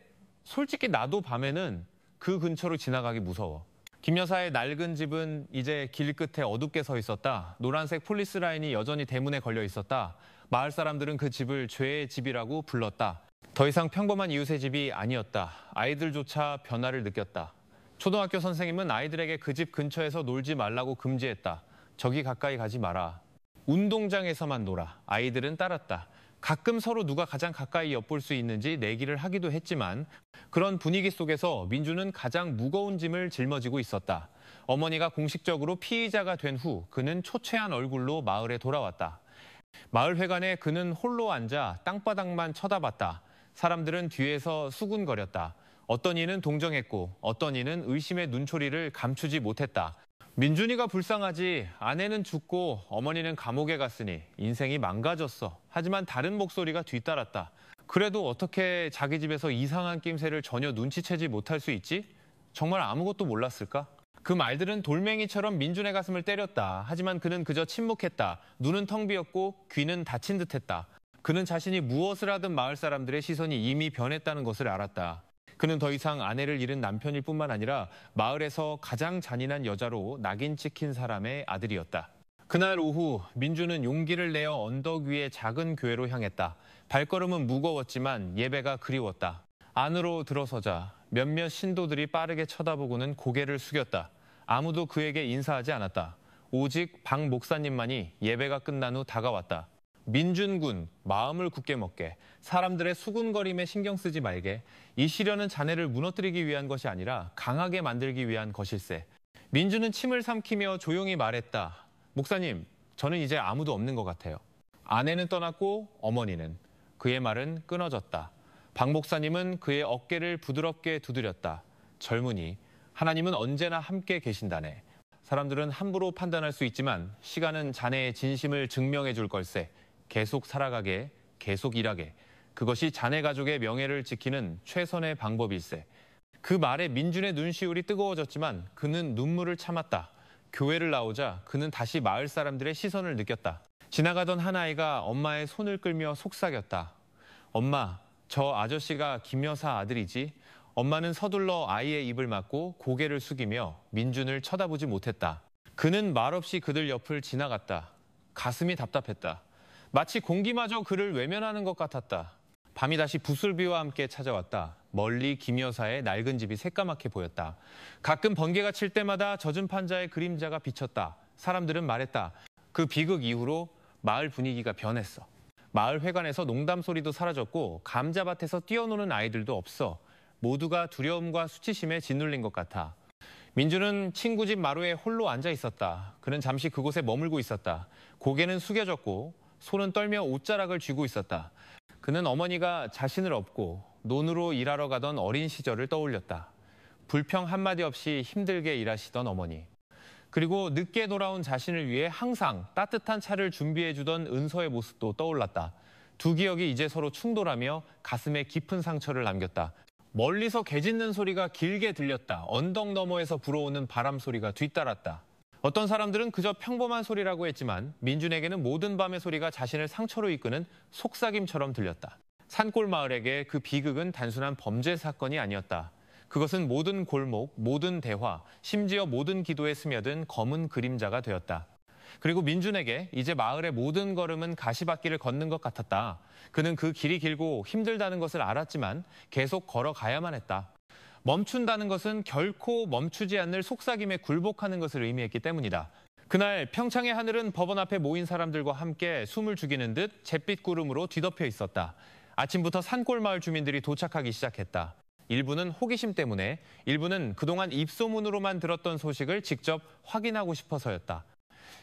솔직히 나도 밤에는 그 근처로 지나가기 무서워. 김 여사의 낡은 집은 이제 길 끝에 어둡게 서 있었다. 노란색 폴리스 라인이 여전히 대문에 걸려 있었다. 마을 사람들은 그 집을 죄의 집이라고 불렀다. 더 이상 평범한 이웃의 집이 아니었다. 아이들조차 변화를 느꼈다. 초등학교 선생님은 아이들에게 그 집 근처에서 놀지 말라고 금지했다. 저기 가까이 가지 마라. 운동장에서만 놀아. 아이들은 따랐다. 가끔 서로 누가 가장 가까이 엿볼 수 있는지 내기를 하기도 했지만 그런 분위기 속에서 민주는 가장 무거운 짐을 짊어지고 있었다. 어머니가 공식적으로 피의자가 된 후 그는 초췌한 얼굴로 마을에 돌아왔다. 마을 회관에 그는 홀로 앉아 땅바닥만 쳐다봤다. 사람들은 뒤에서 수군거렸다. 어떤 이는 동정했고 어떤 이는 의심의 눈초리를 감추지 못했다. 민준이가 불쌍하지. 아내는 죽고 어머니는 감옥에 갔으니 인생이 망가졌어. 하지만 다른 목소리가 뒤따랐다. 그래도 어떻게 자기 집에서 이상한 낌새를 전혀 눈치채지 못할 수 있지? 정말 아무것도 몰랐을까? 그 말들은 돌멩이처럼 민준의 가슴을 때렸다. 하지만 그는 그저 침묵했다. 눈은 텅 비었고 귀는 닫힌 듯했다. 그는 자신이 무엇을 하든 마을 사람들의 시선이 이미 변했다는 것을 알았다. 그는 더 이상 아내를 잃은 남편일 뿐만 아니라 마을에서 가장 잔인한 여자로 낙인 찍힌 사람의 아들이었다. 그날 오후 민주는 용기를 내어 언덕 위의 작은 교회로 향했다. 발걸음은 무거웠지만 예배가 그리웠다. 안으로 들어서자 몇몇 신도들이 빠르게 쳐다보고는 고개를 숙였다. 아무도 그에게 인사하지 않았다. 오직 박 목사님만이 예배가 끝난 후 다가왔다. 민준군, 마음을 굳게 먹게, 사람들의 수군거림에 신경 쓰지 말게, 이 시련은 자네를 무너뜨리기 위한 것이 아니라 강하게 만들기 위한 것일세. 민주는 침을 삼키며 조용히 말했다. 목사님, 저는 이제 아무도 없는 것 같아요. 아내는 떠났고 어머니는. 그의 말은 끊어졌다. 박 목사님은 그의 어깨를 부드럽게 두드렸다. 젊은이, 하나님은 언제나 함께 계신다네. 사람들은 함부로 판단할 수 있지만 시간은 자네의 진심을 증명해 줄 걸세. 계속 살아가게, 계속 일하게. 그것이 자네 가족의 명예를 지키는 최선의 방법일세. 그 말에 민준의 눈시울이 뜨거워졌지만 그는 눈물을 참았다. 교회를 나오자 그는 다시 마을 사람들의 시선을 느꼈다. 지나가던 한 아이가 엄마의 손을 끌며 속삭였다. 엄마, 저 아저씨가 김 여사 아들이지? 엄마는 서둘러 아이의 입을 막고 고개를 숙이며 민준을 쳐다보지 못했다. 그는 말없이 그들 옆을 지나갔다. 가슴이 답답했다. 마치 공기마저 그를 외면하는 것 같았다. 밤이 다시 부슬비와 함께 찾아왔다. 멀리 김 여사의 낡은 집이 새까맣게 보였다. 가끔 번개가 칠 때마다 젖은 판자의 그림자가 비쳤다. 사람들은 말했다. 그 비극 이후로 마을 분위기가 변했어. 마을 회관에서 농담 소리도 사라졌고 감자밭에서 뛰어노는 아이들도 없어. 모두가 두려움과 수치심에 짓눌린 것 같아. 민주는 친구 집 마루에 홀로 앉아 있었다. 그는 잠시 그곳에 머물고 있었다. 고개는 숙여졌고 손은 떨며 옷자락을 쥐고 있었다. 그는 어머니가 자신을 업고 논으로 일하러 가던 어린 시절을 떠올렸다. 불평 한마디 없이 힘들게 일하시던 어머니. 그리고 늦게 돌아온 자신을 위해 항상 따뜻한 차를 준비해주던 은서의 모습도 떠올랐다. 두 기억이 이제 서로 충돌하며 가슴에 깊은 상처를 남겼다. 멀리서 개 짖는 소리가 길게 들렸다. 언덕 너머에서 불어오는 바람 소리가 뒤따랐다. 어떤 사람들은 그저 평범한 소리라고 했지만 민준에게는 모든 밤의 소리가 자신을 상처로 이끄는 속삭임처럼 들렸다. 산골 마을에게 그 비극은 단순한 범죄 사건이 아니었다. 그것은 모든 골목, 모든 대화, 심지어 모든 기도에 스며든 검은 그림자가 되었다. 그리고 민준에게 이제 마을의 모든 걸음은 가시밭길을 걷는 것 같았다. 그는 그 길이 길고 힘들다는 것을 알았지만 계속 걸어가야만 했다. 멈춘다는 것은 결코 멈추지 않을 속삭임에 굴복하는 것을 의미했기 때문이다. 그날 평창의 하늘은 법원 앞에 모인 사람들과 함께 숨을 죽이는 듯 잿빛 구름으로 뒤덮여 있었다. 아침부터 산골 마을 주민들이 도착하기 시작했다. 일부는 호기심 때문에, 일부는 그동안 입소문으로만 들었던 소식을 직접 확인하고 싶어서였다.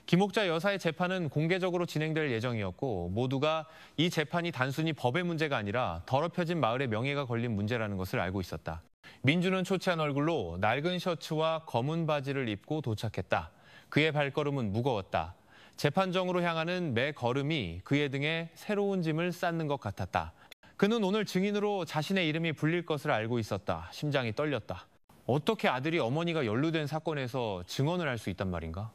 김옥자 여사의 재판은 공개적으로 진행될 예정이었고 모두가 이 재판이 단순히 법의 문제가 아니라 더럽혀진 마을의 명예가 걸린 문제라는 것을 알고 있었다. 민주는 초췌한 얼굴로 낡은 셔츠와 검은 바지를 입고 도착했다. 그의 발걸음은 무거웠다. 재판정으로 향하는 매 걸음이 그의 등에 새로운 짐을 쌓는 것 같았다. 그는 오늘 증인으로 자신의 이름이 불릴 것을 알고 있었다. 심장이 떨렸다. 어떻게 아들이 어머니가 연루된 사건에서 증언을 할 수 있단 말인가?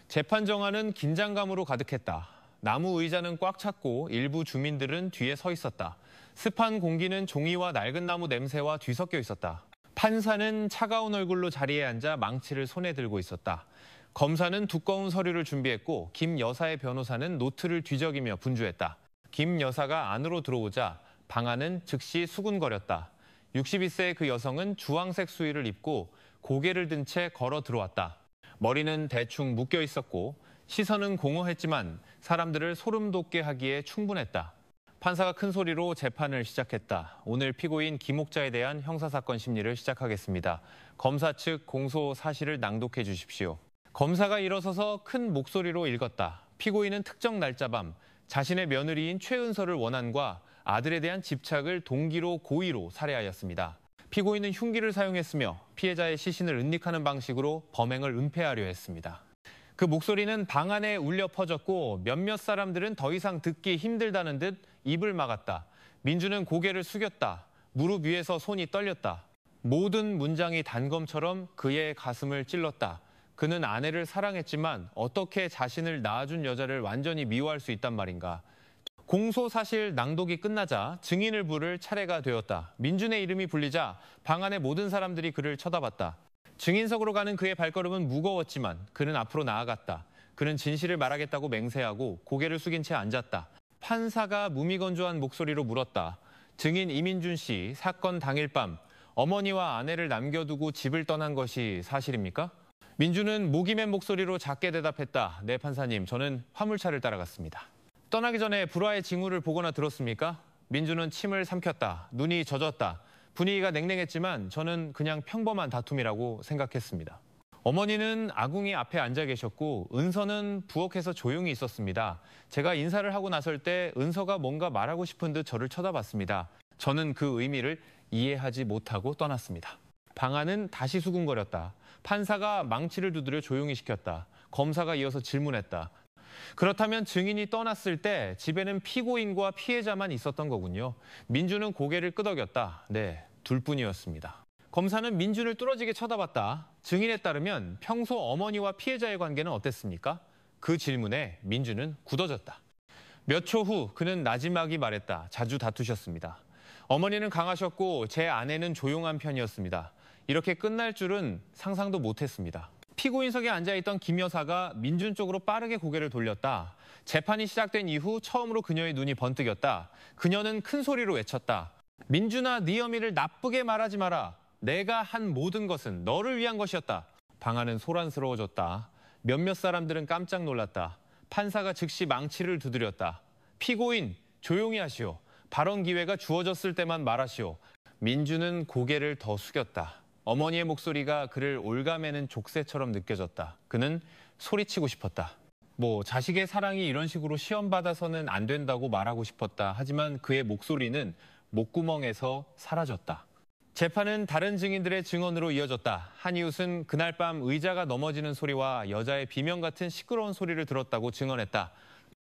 재판정안은 긴장감으로 가득했다. 나무 의자는 꽉 찼고 일부 주민들은 뒤에 서 있었다. 습한 공기는 종이와 낡은 나무 냄새와 뒤섞여 있었다. 판사는 차가운 얼굴로 자리에 앉아 망치를 손에 들고 있었다. 검사는 두꺼운 서류를 준비했고 김 여사의 변호사는 노트를 뒤적이며 분주했다. 김 여사가 안으로 들어오자 방 안은 즉시 수군거렸다. 62세의 그 여성은 주황색 수의를 입고 고개를 든 채 걸어 들어왔다. 머리는 대충 묶여 있었고 시선은 공허했지만 사람들을 소름 돋게 하기에 충분했다. 판사가 큰 소리로 재판을 시작했다. 오늘 피고인 김옥자에 대한 형사사건 심리를 시작하겠습니다. 검사 측 공소 사실을 낭독해 주십시오. 검사가 일어서서 큰 목소리로 읽었다. 피고인은 특정 날짜 밤 자신의 며느리인 최은서를 원한과 아들에 대한 집착을 동기로 고의로 살해하였습니다. 피고인은 흉기를 사용했으며 피해자의 시신을 은닉하는 방식으로 범행을 은폐하려 했습니다. 그 목소리는 방 안에 울려 퍼졌고 몇몇 사람들은 더 이상 듣기 힘들다는 듯 입을 막았다. 민주는 고개를 숙였다. 무릎 위에서 손이 떨렸다. 모든 문장이 단검처럼 그의 가슴을 찔렀다. 그는 아내를 사랑했지만 어떻게 자신을 낳아준 여자를 완전히 미워할 수 있단 말인가. 공소사실 낭독이 끝나자 증인을 부를 차례가 되었다. 민준의 이름이 불리자 방 안의 모든 사람들이 그를 쳐다봤다. 증인석으로 가는 그의 발걸음은 무거웠지만 그는 앞으로 나아갔다. 그는 진실을 말하겠다고 맹세하고 고개를 숙인 채 앉았다. 판사가 무미건조한 목소리로 물었다. 증인 이민준 씨, 사건 당일 밤 어머니와 아내를 남겨두고 집을 떠난 것이 사실입니까? 민준은 목이 맨 목소리로 작게 대답했다. 네, 판사님, 저는 화물차를 따라갔습니다. 떠나기 전에 불화의 징후를 보거나 들었습니까? 민준은 침을 삼켰다. 눈이 젖었다. 분위기가 냉랭했지만 저는 그냥 평범한 다툼이라고 생각했습니다. 어머니는 아궁이 앞에 앉아 계셨고 은서는 부엌에서 조용히 있었습니다. 제가 인사를 하고 나설 때 은서가 뭔가 말하고 싶은 듯 저를 쳐다봤습니다. 저는 그 의미를 이해하지 못하고 떠났습니다. 방 안은 다시 수군거렸다. 판사가 망치를 두드려 조용히 시켰다. 검사가 이어서 질문했다. 그렇다면 증인이 떠났을 때 집에는 피고인과 피해자만 있었던 거군요. 민준은 고개를 끄덕였다. 네, 둘뿐이었습니다. 검사는 민준을 뚫어지게 쳐다봤다. 증인에 따르면 평소 어머니와 피해자의 관계는 어땠습니까? 그 질문에 민준은 굳어졌다. 몇 초 후 그는 나지막이 말했다. 자주 다투셨습니다. 어머니는 강하셨고 제 아내는 조용한 편이었습니다. 이렇게 끝날 줄은 상상도 못했습니다. 피고인석에 앉아있던 김 여사가 민준 쪽으로 빠르게 고개를 돌렸다. 재판이 시작된 이후 처음으로 그녀의 눈이 번뜩였다. 그녀는 큰 소리로 외쳤다. 민준아, 네 어미를 나쁘게 말하지 마라. 내가 한 모든 것은 너를 위한 것이었다. 방 안은 소란스러워졌다. 몇몇 사람들은 깜짝 놀랐다. 판사가 즉시 망치를 두드렸다. 피고인, 조용히 하시오. 발언 기회가 주어졌을 때만 말하시오. 민준은 고개를 더 숙였다. 어머니의 목소리가 그를 올가매는 족쇄처럼 느껴졌다. 그는 소리치고 싶었다. 자식의 사랑이 이런 식으로 시험받아서는 안 된다고 말하고 싶었다. 하지만 그의 목소리는 목구멍에서 사라졌다. 재판은 다른 증인들의 증언으로 이어졌다. 한이웃은 그날 밤 의자가 넘어지는 소리와 여자의 비명 같은 시끄러운 소리를 들었다고 증언했다.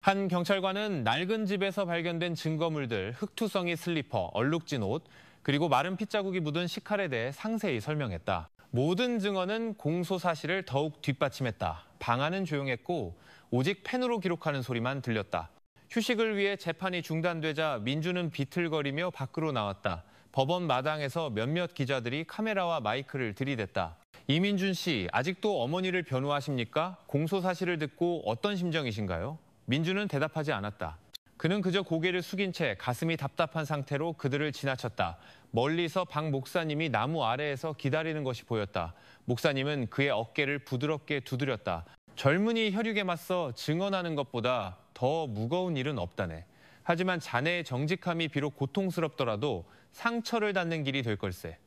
한 경찰관은 낡은 집에서 발견된 증거물들, 흙투성이 슬리퍼, 얼룩진 옷, 그리고 마른 핏자국이 묻은 식칼에 대해 상세히 설명했다. 모든 증언은 공소 사실을 더욱 뒷받침했다. 방 안은 조용했고 오직 펜으로 기록하는 소리만 들렸다. 휴식을 위해 재판이 중단되자 민준은 비틀거리며 밖으로 나왔다. 법원 마당에서 몇몇 기자들이 카메라와 마이크를 들이댔다. 이민준 씨, 아직도 어머니를 변호하십니까? 공소 사실을 듣고 어떤 심정이신가요? 민준은 대답하지 않았다. 그는 그저 고개를 숙인 채 가슴이 답답한 상태로 그들을 지나쳤다. 멀리서 박 목사님이 나무 아래에서 기다리는 것이 보였다. 목사님은 그의 어깨를 부드럽게 두드렸다. 젊은이 혈육에 맞서 증언하는 것보다 더 무거운 일은 없다네. 하지만 자네의 정직함이 비록 고통스럽더라도 상처를 닫는 길이 될 걸세.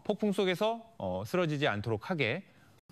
폭풍 속에서 쓰러지지 않도록 하게.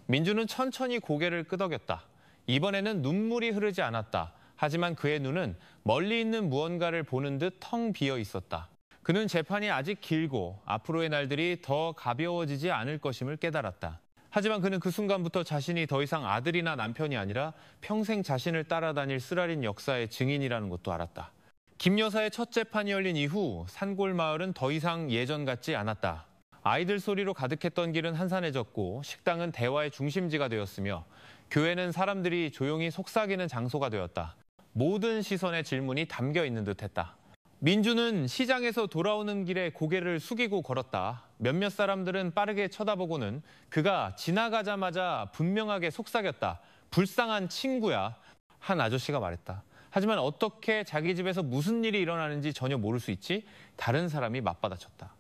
민준은 천천히 고개를 끄덕였다. 이번에는 눈물이 흐르지 않았다. 하지만 그의 눈은 멀리 있는 무언가를 보는 듯 텅 비어 있었다. 그는 재판이 아직 길고 앞으로의 날들이 더 가벼워지지 않을 것임을 깨달았다. 하지만 그는 그 순간부터 자신이 더 이상 아들이나 남편이 아니라 평생 자신을 따라다닐 쓰라린 역사의 증인이라는 것도 알았다. 김 여사의 첫 재판이 열린 이후 산골 마을은 더 이상 예전 같지 않았다. 아이들 소리로 가득했던 길은 한산해졌고 식당은 대화의 중심지가 되었으며 교회는 사람들이 조용히 속삭이는 장소가 되었다. 모든 시선의 질문이 담겨 있는 듯했다. 민준은 시장에서 돌아오는 길에 고개를 숙이고 걸었다. 몇몇 사람들은 빠르게 쳐다보고는 그가 지나가자마자 분명하게 속삭였다. 불쌍한 친구야. 한 아저씨가 말했다. 하지만 어떻게 자기 집에서 무슨 일이 일어나는지 전혀 모를 수 있지? 다른 사람이 맞받아쳤다.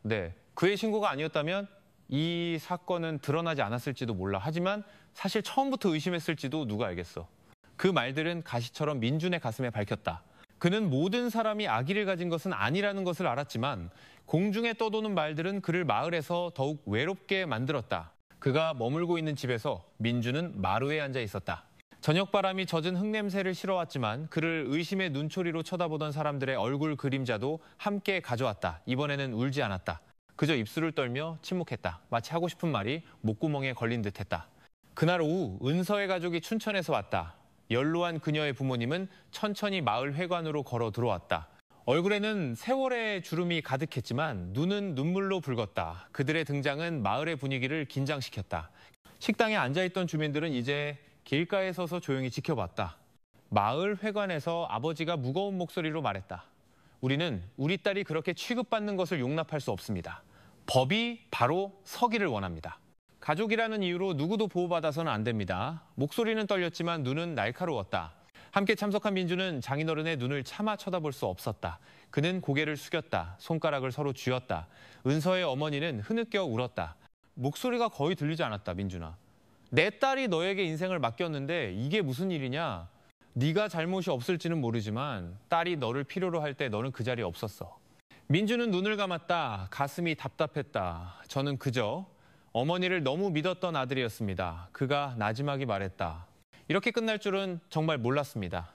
네, 그의 신고가 아니었다면 이 사건은 드러나지 않았을지도 몰라. 하지만 사실 처음부터 의심했을지도 누가 알겠어. 그 말들은 가시처럼 민준의 가슴에 밝혔다. 그는 모든 사람이 악의를 가진 것은 아니라는 것을 알았지만 공중에 떠도는 말들은 그를 마을에서 더욱 외롭게 만들었다. 그가 머물고 있는 집에서 민준은 마루에 앉아 있었다. 저녁바람이 젖은 흙냄새를 실어왔지만 그를 의심의 눈초리로 쳐다보던 사람들의 얼굴 그림자도 함께 가져왔다. 이번에는 울지 않았다. 그저 입술을 떨며 침묵했다. 마치 하고 싶은 말이 목구멍에 걸린 듯했다. 그날 오후 은서의 가족이 춘천에서 왔다. 연로한 그녀의 부모님은 천천히 마을 회관으로 걸어 들어왔다. 얼굴에는 세월의 주름이 가득했지만 눈은 눈물로 붉었다. 그들의 등장은 마을의 분위기를 긴장시켰다. 식당에 앉아있던 주민들은 이제 길가에 서서 조용히 지켜봤다. 마을 회관에서 아버지가 무거운 목소리로 말했다. 우리는 우리 딸이 그렇게 취급받는 것을 용납할 수 없습니다. 법이 바로 서기를 원합니다. 가족이라는 이유로 누구도 보호받아서는 안 됩니다. 목소리는 떨렸지만 눈은 날카로웠다. 함께 참석한 민주는 장인어른의 눈을 차마 쳐다볼 수 없었다. 그는 고개를 숙였다. 손가락을 서로 쥐었다. 은서의 어머니는 흐느껴 울었다. 목소리가 거의 들리지 않았다, 민준아. 내 딸이 너에게 인생을 맡겼는데 이게 무슨 일이냐? 네가 잘못이 없을지는 모르지만 딸이 너를 필요로 할 때 너는 그 자리에 없었어. 민주는 눈을 감았다. 가슴이 답답했다. 저는 그저 어머니를 너무 믿었던 아들이었습니다. 그가 나지막이 말했다. 이렇게 끝날 줄은 정말 몰랐습니다.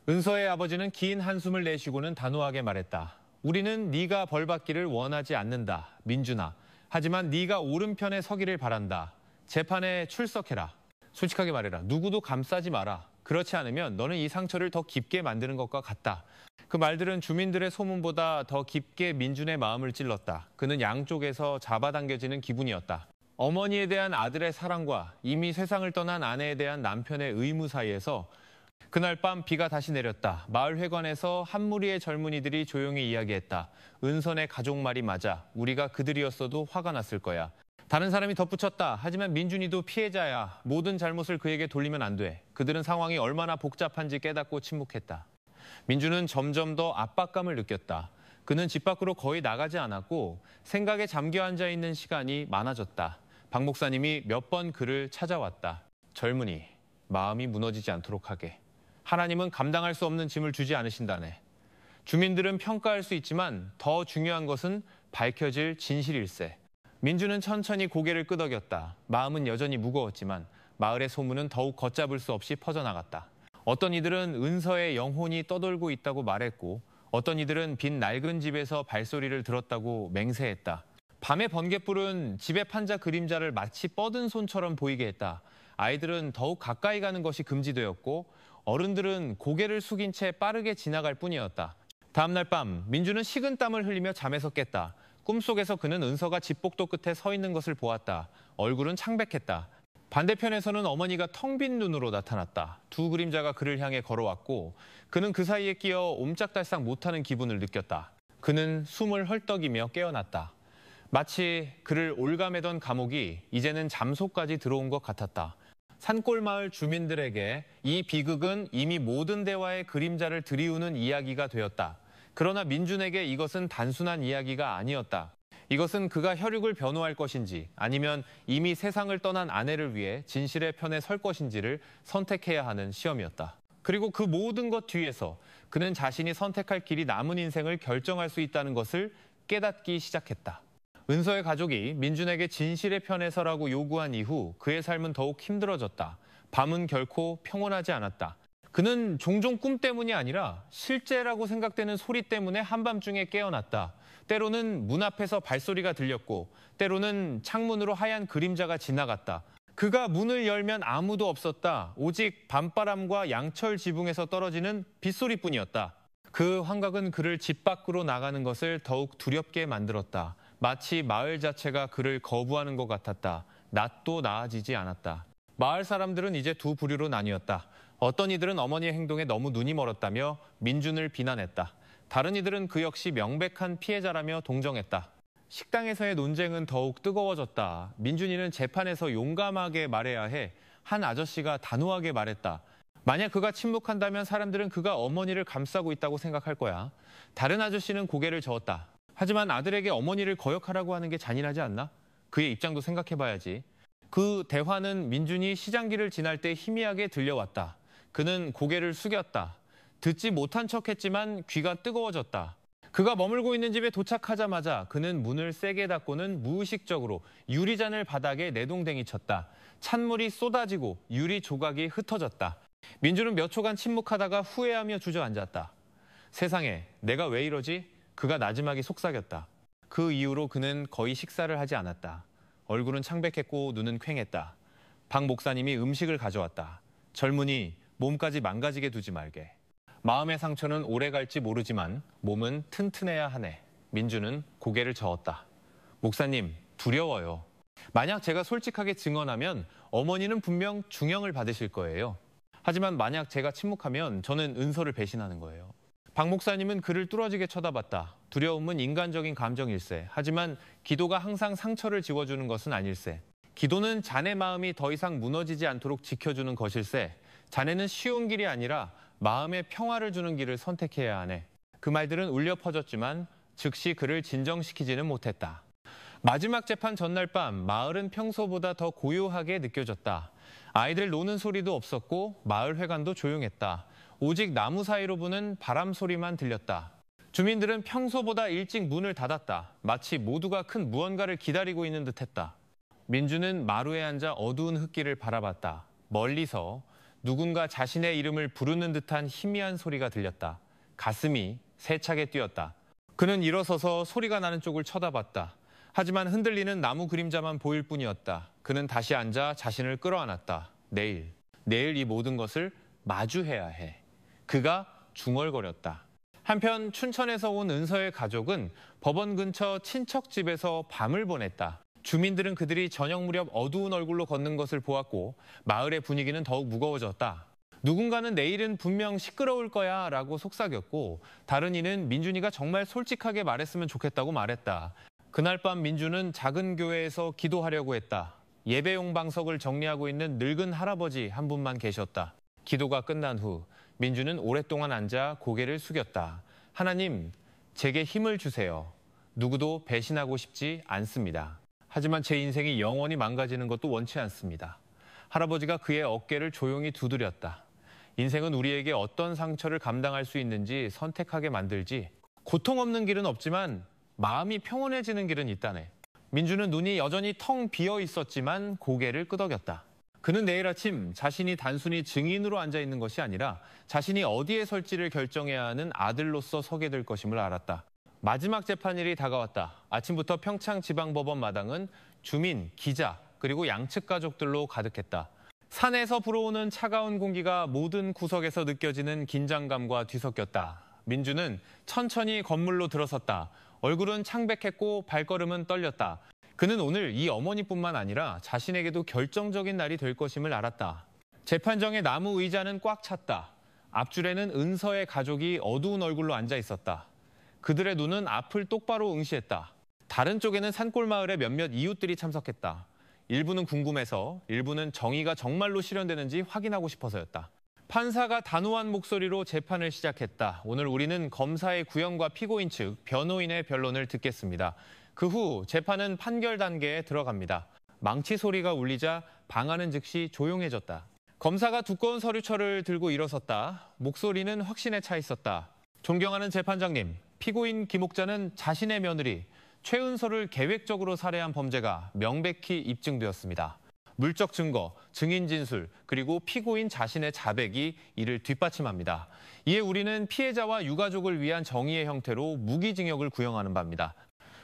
은서의 아버지는 긴 한숨을 내쉬고는 단호하게 말했다. 우리는 네가 벌받기를 원하지 않는다, 민준아. 하지만 네가 오른편에 서기를 바란다. 재판에 출석해라. 솔직하게 말해라. 누구도 감싸지 마라. 그렇지 않으면 너는 이 상처를 더 깊게 만드는 것과 같다. 그 말들은 주민들의 소문보다 더 깊게 민준의 마음을 찔렀다. 그는 양쪽에서 잡아당겨지는 기분이었다. 어머니에 대한 아들의 사랑과 이미 세상을 떠난 아내에 대한 남편의 의무 사이에서 그날 밤 비가 다시 내렸다. 마을 회관에서 한 무리의 젊은이들이 조용히 이야기했다. 은선의 가족 말이 맞아. 우리가 그들이었어도 화가 났을 거야. 다른 사람이 덧붙였다. 하지만 민준이도 피해자야. 모든 잘못을 그에게 돌리면 안 돼. 그들은 상황이 얼마나 복잡한지 깨닫고 침묵했다. 민준은 점점 더 압박감을 느꼈다. 그는 집 밖으로 거의 나가지 않았고 생각에 잠겨 앉아 있는 시간이 많아졌다. 박 목사님이 몇 번 그를 찾아왔다. 젊은이, 마음이 무너지지 않도록 하게. 하나님은 감당할 수 없는 짐을 주지 않으신다네. 주민들은 평가할 수 있지만 더 중요한 것은 밝혀질 진실일세. 민주는 천천히 고개를 끄덕였다. 마음은 여전히 무거웠지만 마을의 소문은 더욱 걷잡을 수 없이 퍼져나갔다. 어떤 이들은 은서의 영혼이 떠돌고 있다고 말했고 어떤 이들은 빈 낡은 집에서 발소리를 들었다고 맹세했다. 밤의 번갯불은 집의 판자 그림자를 마치 뻗은 손처럼 보이게 했다. 아이들은 더욱 가까이 가는 것이 금지되었고 어른들은 고개를 숙인 채 빠르게 지나갈 뿐이었다. 다음 날 밤 민주는 식은땀을 흘리며 잠에서 깼다. 꿈속에서 그는 은서가 집복도 끝에 서 있는 것을 보았다. 얼굴은 창백했다. 반대편에서는 어머니가 텅 빈 눈으로 나타났다. 두 그림자가 그를 향해 걸어왔고 그는 그 사이에 끼어 옴짝달싹 못하는 기분을 느꼈다. 그는 숨을 헐떡이며 깨어났다. 마치 그를 올가매던 감옥이 이제는 잠소까지 들어온 것 같았다. 산골마을 주민들에게 이 비극은 이미 모든 대화의 그림자를 들이우는 이야기가 되었다. 그러나 민준에게 이것은 단순한 이야기가 아니었다. 이것은 그가 혈육을 변호할 것인지 아니면 이미 세상을 떠난 아내를 위해 진실의 편에 설 것인지를 선택해야 하는 시험이었다. 그리고 그 모든 것 뒤에서 그는 자신이 선택할 길이 남은 인생을 결정할 수 있다는 것을 깨닫기 시작했다. 은서의 가족이 민준에게 진실의 편에 서라고 요구한 이후 그의 삶은 더욱 힘들어졌다. 밤은 결코 평온하지 않았다. 그는 종종 꿈 때문이 아니라 실제라고 생각되는 소리 때문에 한밤중에 깨어났다. 때로는 문 앞에서 발소리가 들렸고 때로는 창문으로 하얀 그림자가 지나갔다. 그가 문을 열면 아무도 없었다. 오직 밤바람과 양철 지붕에서 떨어지는 빗소리뿐이었다. 그 환각은 그를 집 밖으로 나가는 것을 더욱 두렵게 만들었다. 마치 마을 자체가 그를 거부하는 것 같았다. 낯도 나아지지 않았다. 마을 사람들은 이제 두 부류로 나뉘었다. 어떤 이들은 어머니의 행동에 너무 눈이 멀었다며 민준을 비난했다. 다른 이들은 그 역시 명백한 피해자라며 동정했다. 식당에서의 논쟁은 더욱 뜨거워졌다. 민준이는 재판에서 용감하게 말해야 해. 한 아저씨가 단호하게 말했다. 만약 그가 침묵한다면 사람들은 그가 어머니를 감싸고 있다고 생각할 거야. 다른 아저씨는 고개를 저었다. 하지만 아들에게 어머니를 거역하라고 하는 게 잔인하지 않나? 그의 입장도 생각해봐야지. 그 대화는 민준이 시장길을 지날 때 희미하게 들려왔다. 그는 고개를 숙였다. 듣지 못한 척했지만 귀가 뜨거워졌다. 그가 머물고 있는 집에 도착하자마자 그는 문을 세게 닫고는 무의식적으로 유리잔을 바닥에 내동댕이 쳤다. 찬물이 쏟아지고 유리 조각이 흩어졌다. 민준은 몇 초간 침묵하다가 후회하며 주저앉았다. 세상에, 내가 왜 이러지? 그가 나지막이 속삭였다. 그 이후로 그는 거의 식사를 하지 않았다. 얼굴은 창백했고 눈은 퀭했다. 박 목사님이 음식을 가져왔다. 젊은이, 몸까지 망가지게 두지 말게. 마음의 상처는 오래 갈지 모르지만 몸은 튼튼해야 하네. 민준은 고개를 저었다. 목사님, 두려워요. 만약 제가 솔직하게 증언하면 어머니는 분명 중형을 받으실 거예요. 하지만 만약 제가 침묵하면 저는 은서를 배신하는 거예요. 박 목사님은 그를 뚫어지게 쳐다봤다. 두려움은 인간적인 감정일세. 하지만 기도가 항상 상처를 지워주는 것은 아닐세. 기도는 자네 마음이 더 이상 무너지지 않도록 지켜주는 것일세. 자네는 쉬운 길이 아니라 마음의 평화를 주는 길을 선택해야 하네. 그 말들은 울려 퍼졌지만 즉시 그를 진정시키지는 못했다. 마지막 재판 전날 밤 마을은 평소보다 더 고요하게 느껴졌다. 아이들 노는 소리도 없었고 마을 회관도 조용했다. 오직 나무 사이로 부는 바람 소리만 들렸다. 주민들은 평소보다 일찍 문을 닫았다. 마치 모두가 큰 무언가를 기다리고 있는 듯했다. 민주는 마루에 앉아 어두운 흙길을 바라봤다. 멀리서 누군가 자신의 이름을 부르는 듯한 희미한 소리가 들렸다. 가슴이 세차게 뛰었다. 그는 일어서서 소리가 나는 쪽을 쳐다봤다. 하지만 흔들리는 나무 그림자만 보일 뿐이었다. 그는 다시 앉아 자신을 끌어안았다. 내일 이 모든 것을 마주해야 해. 그가 중얼거렸다. 한편 춘천에서 온 은서의 가족은 법원 근처 친척 집에서 밤을 보냈다. 주민들은 그들이 저녁 무렵 어두운 얼굴로 걷는 것을 보았고 마을의 분위기는 더욱 무거워졌다. 누군가는 내일은 분명 시끄러울 거야 라고 속삭였고 다른 이는 민준이가 정말 솔직하게 말했으면 좋겠다고 말했다. 그날 밤 민주는 작은 교회에서 기도하려고 했다. 예배용 방석을 정리하고 있는 늙은 할아버지 한 분만 계셨다. 기도가 끝난 후 민주는 오랫동안 앉아 고개를 숙였다. 하나님, 제게 힘을 주세요. 누구도 배신하고 싶지 않습니다. 하지만 제 인생이 영원히 망가지는 것도 원치 않습니다. 할아버지가 그의 어깨를 조용히 두드렸다. 인생은 우리에게 어떤 상처를 감당할 수 있는지 선택하게 만들지. 고통 없는 길은 없지만 마음이 평온해지는 길은 있다네. 민주는 눈이 여전히 텅 비어 있었지만 고개를 끄덕였다. 그는 내일 아침 자신이 단순히 증인으로 앉아 있는 것이 아니라 자신이 어디에 설지를 결정해야 하는 아들로서 서게 될 것임을 알았다. 마지막 재판일이 다가왔다. 아침부터 평창지방법원 마당은 주민, 기자, 그리고 양측 가족들로 가득했다. 산에서 불어오는 차가운 공기가 모든 구석에서 느껴지는 긴장감과 뒤섞였다. 민주는 천천히 건물로 들어섰다. 얼굴은 창백했고 발걸음은 떨렸다. 그는 오늘 이 어머니뿐만 아니라 자신에게도 결정적인 날이 될 것임을 알았다. 재판정의 나무 의자는 꽉 찼다. 앞줄에는 은서의 가족이 어두운 얼굴로 앉아 있었다. 그들의 눈은 앞을 똑바로 응시했다. 다른 쪽에는 산골마을의 몇몇 이웃들이 참석했다. 일부는 궁금해서, 일부는 정의가 정말로 실현되는지 확인하고 싶어서였다. 판사가 단호한 목소리로 재판을 시작했다. 오늘 우리는 검사의 구형과 피고인 측, 변호인의 변론을 듣겠습니다. 그 후 재판은 판결 단계에 들어갑니다. 망치 소리가 울리자 방안은 즉시 조용해졌다. 검사가 두꺼운 서류철을 들고 일어섰다. 목소리는 확신에 차 있었다. 존경하는 재판장님, 피고인 김옥자는 자신의 며느리 최은서를 계획적으로 살해한 범죄가 명백히 입증되었습니다. 물적 증거, 증인 진술, 그리고 피고인 자신의 자백이 이를 뒷받침합니다. 이에 우리는 피해자와 유가족을 위한 정의의 형태로 무기징역을 구형하는 바입니다.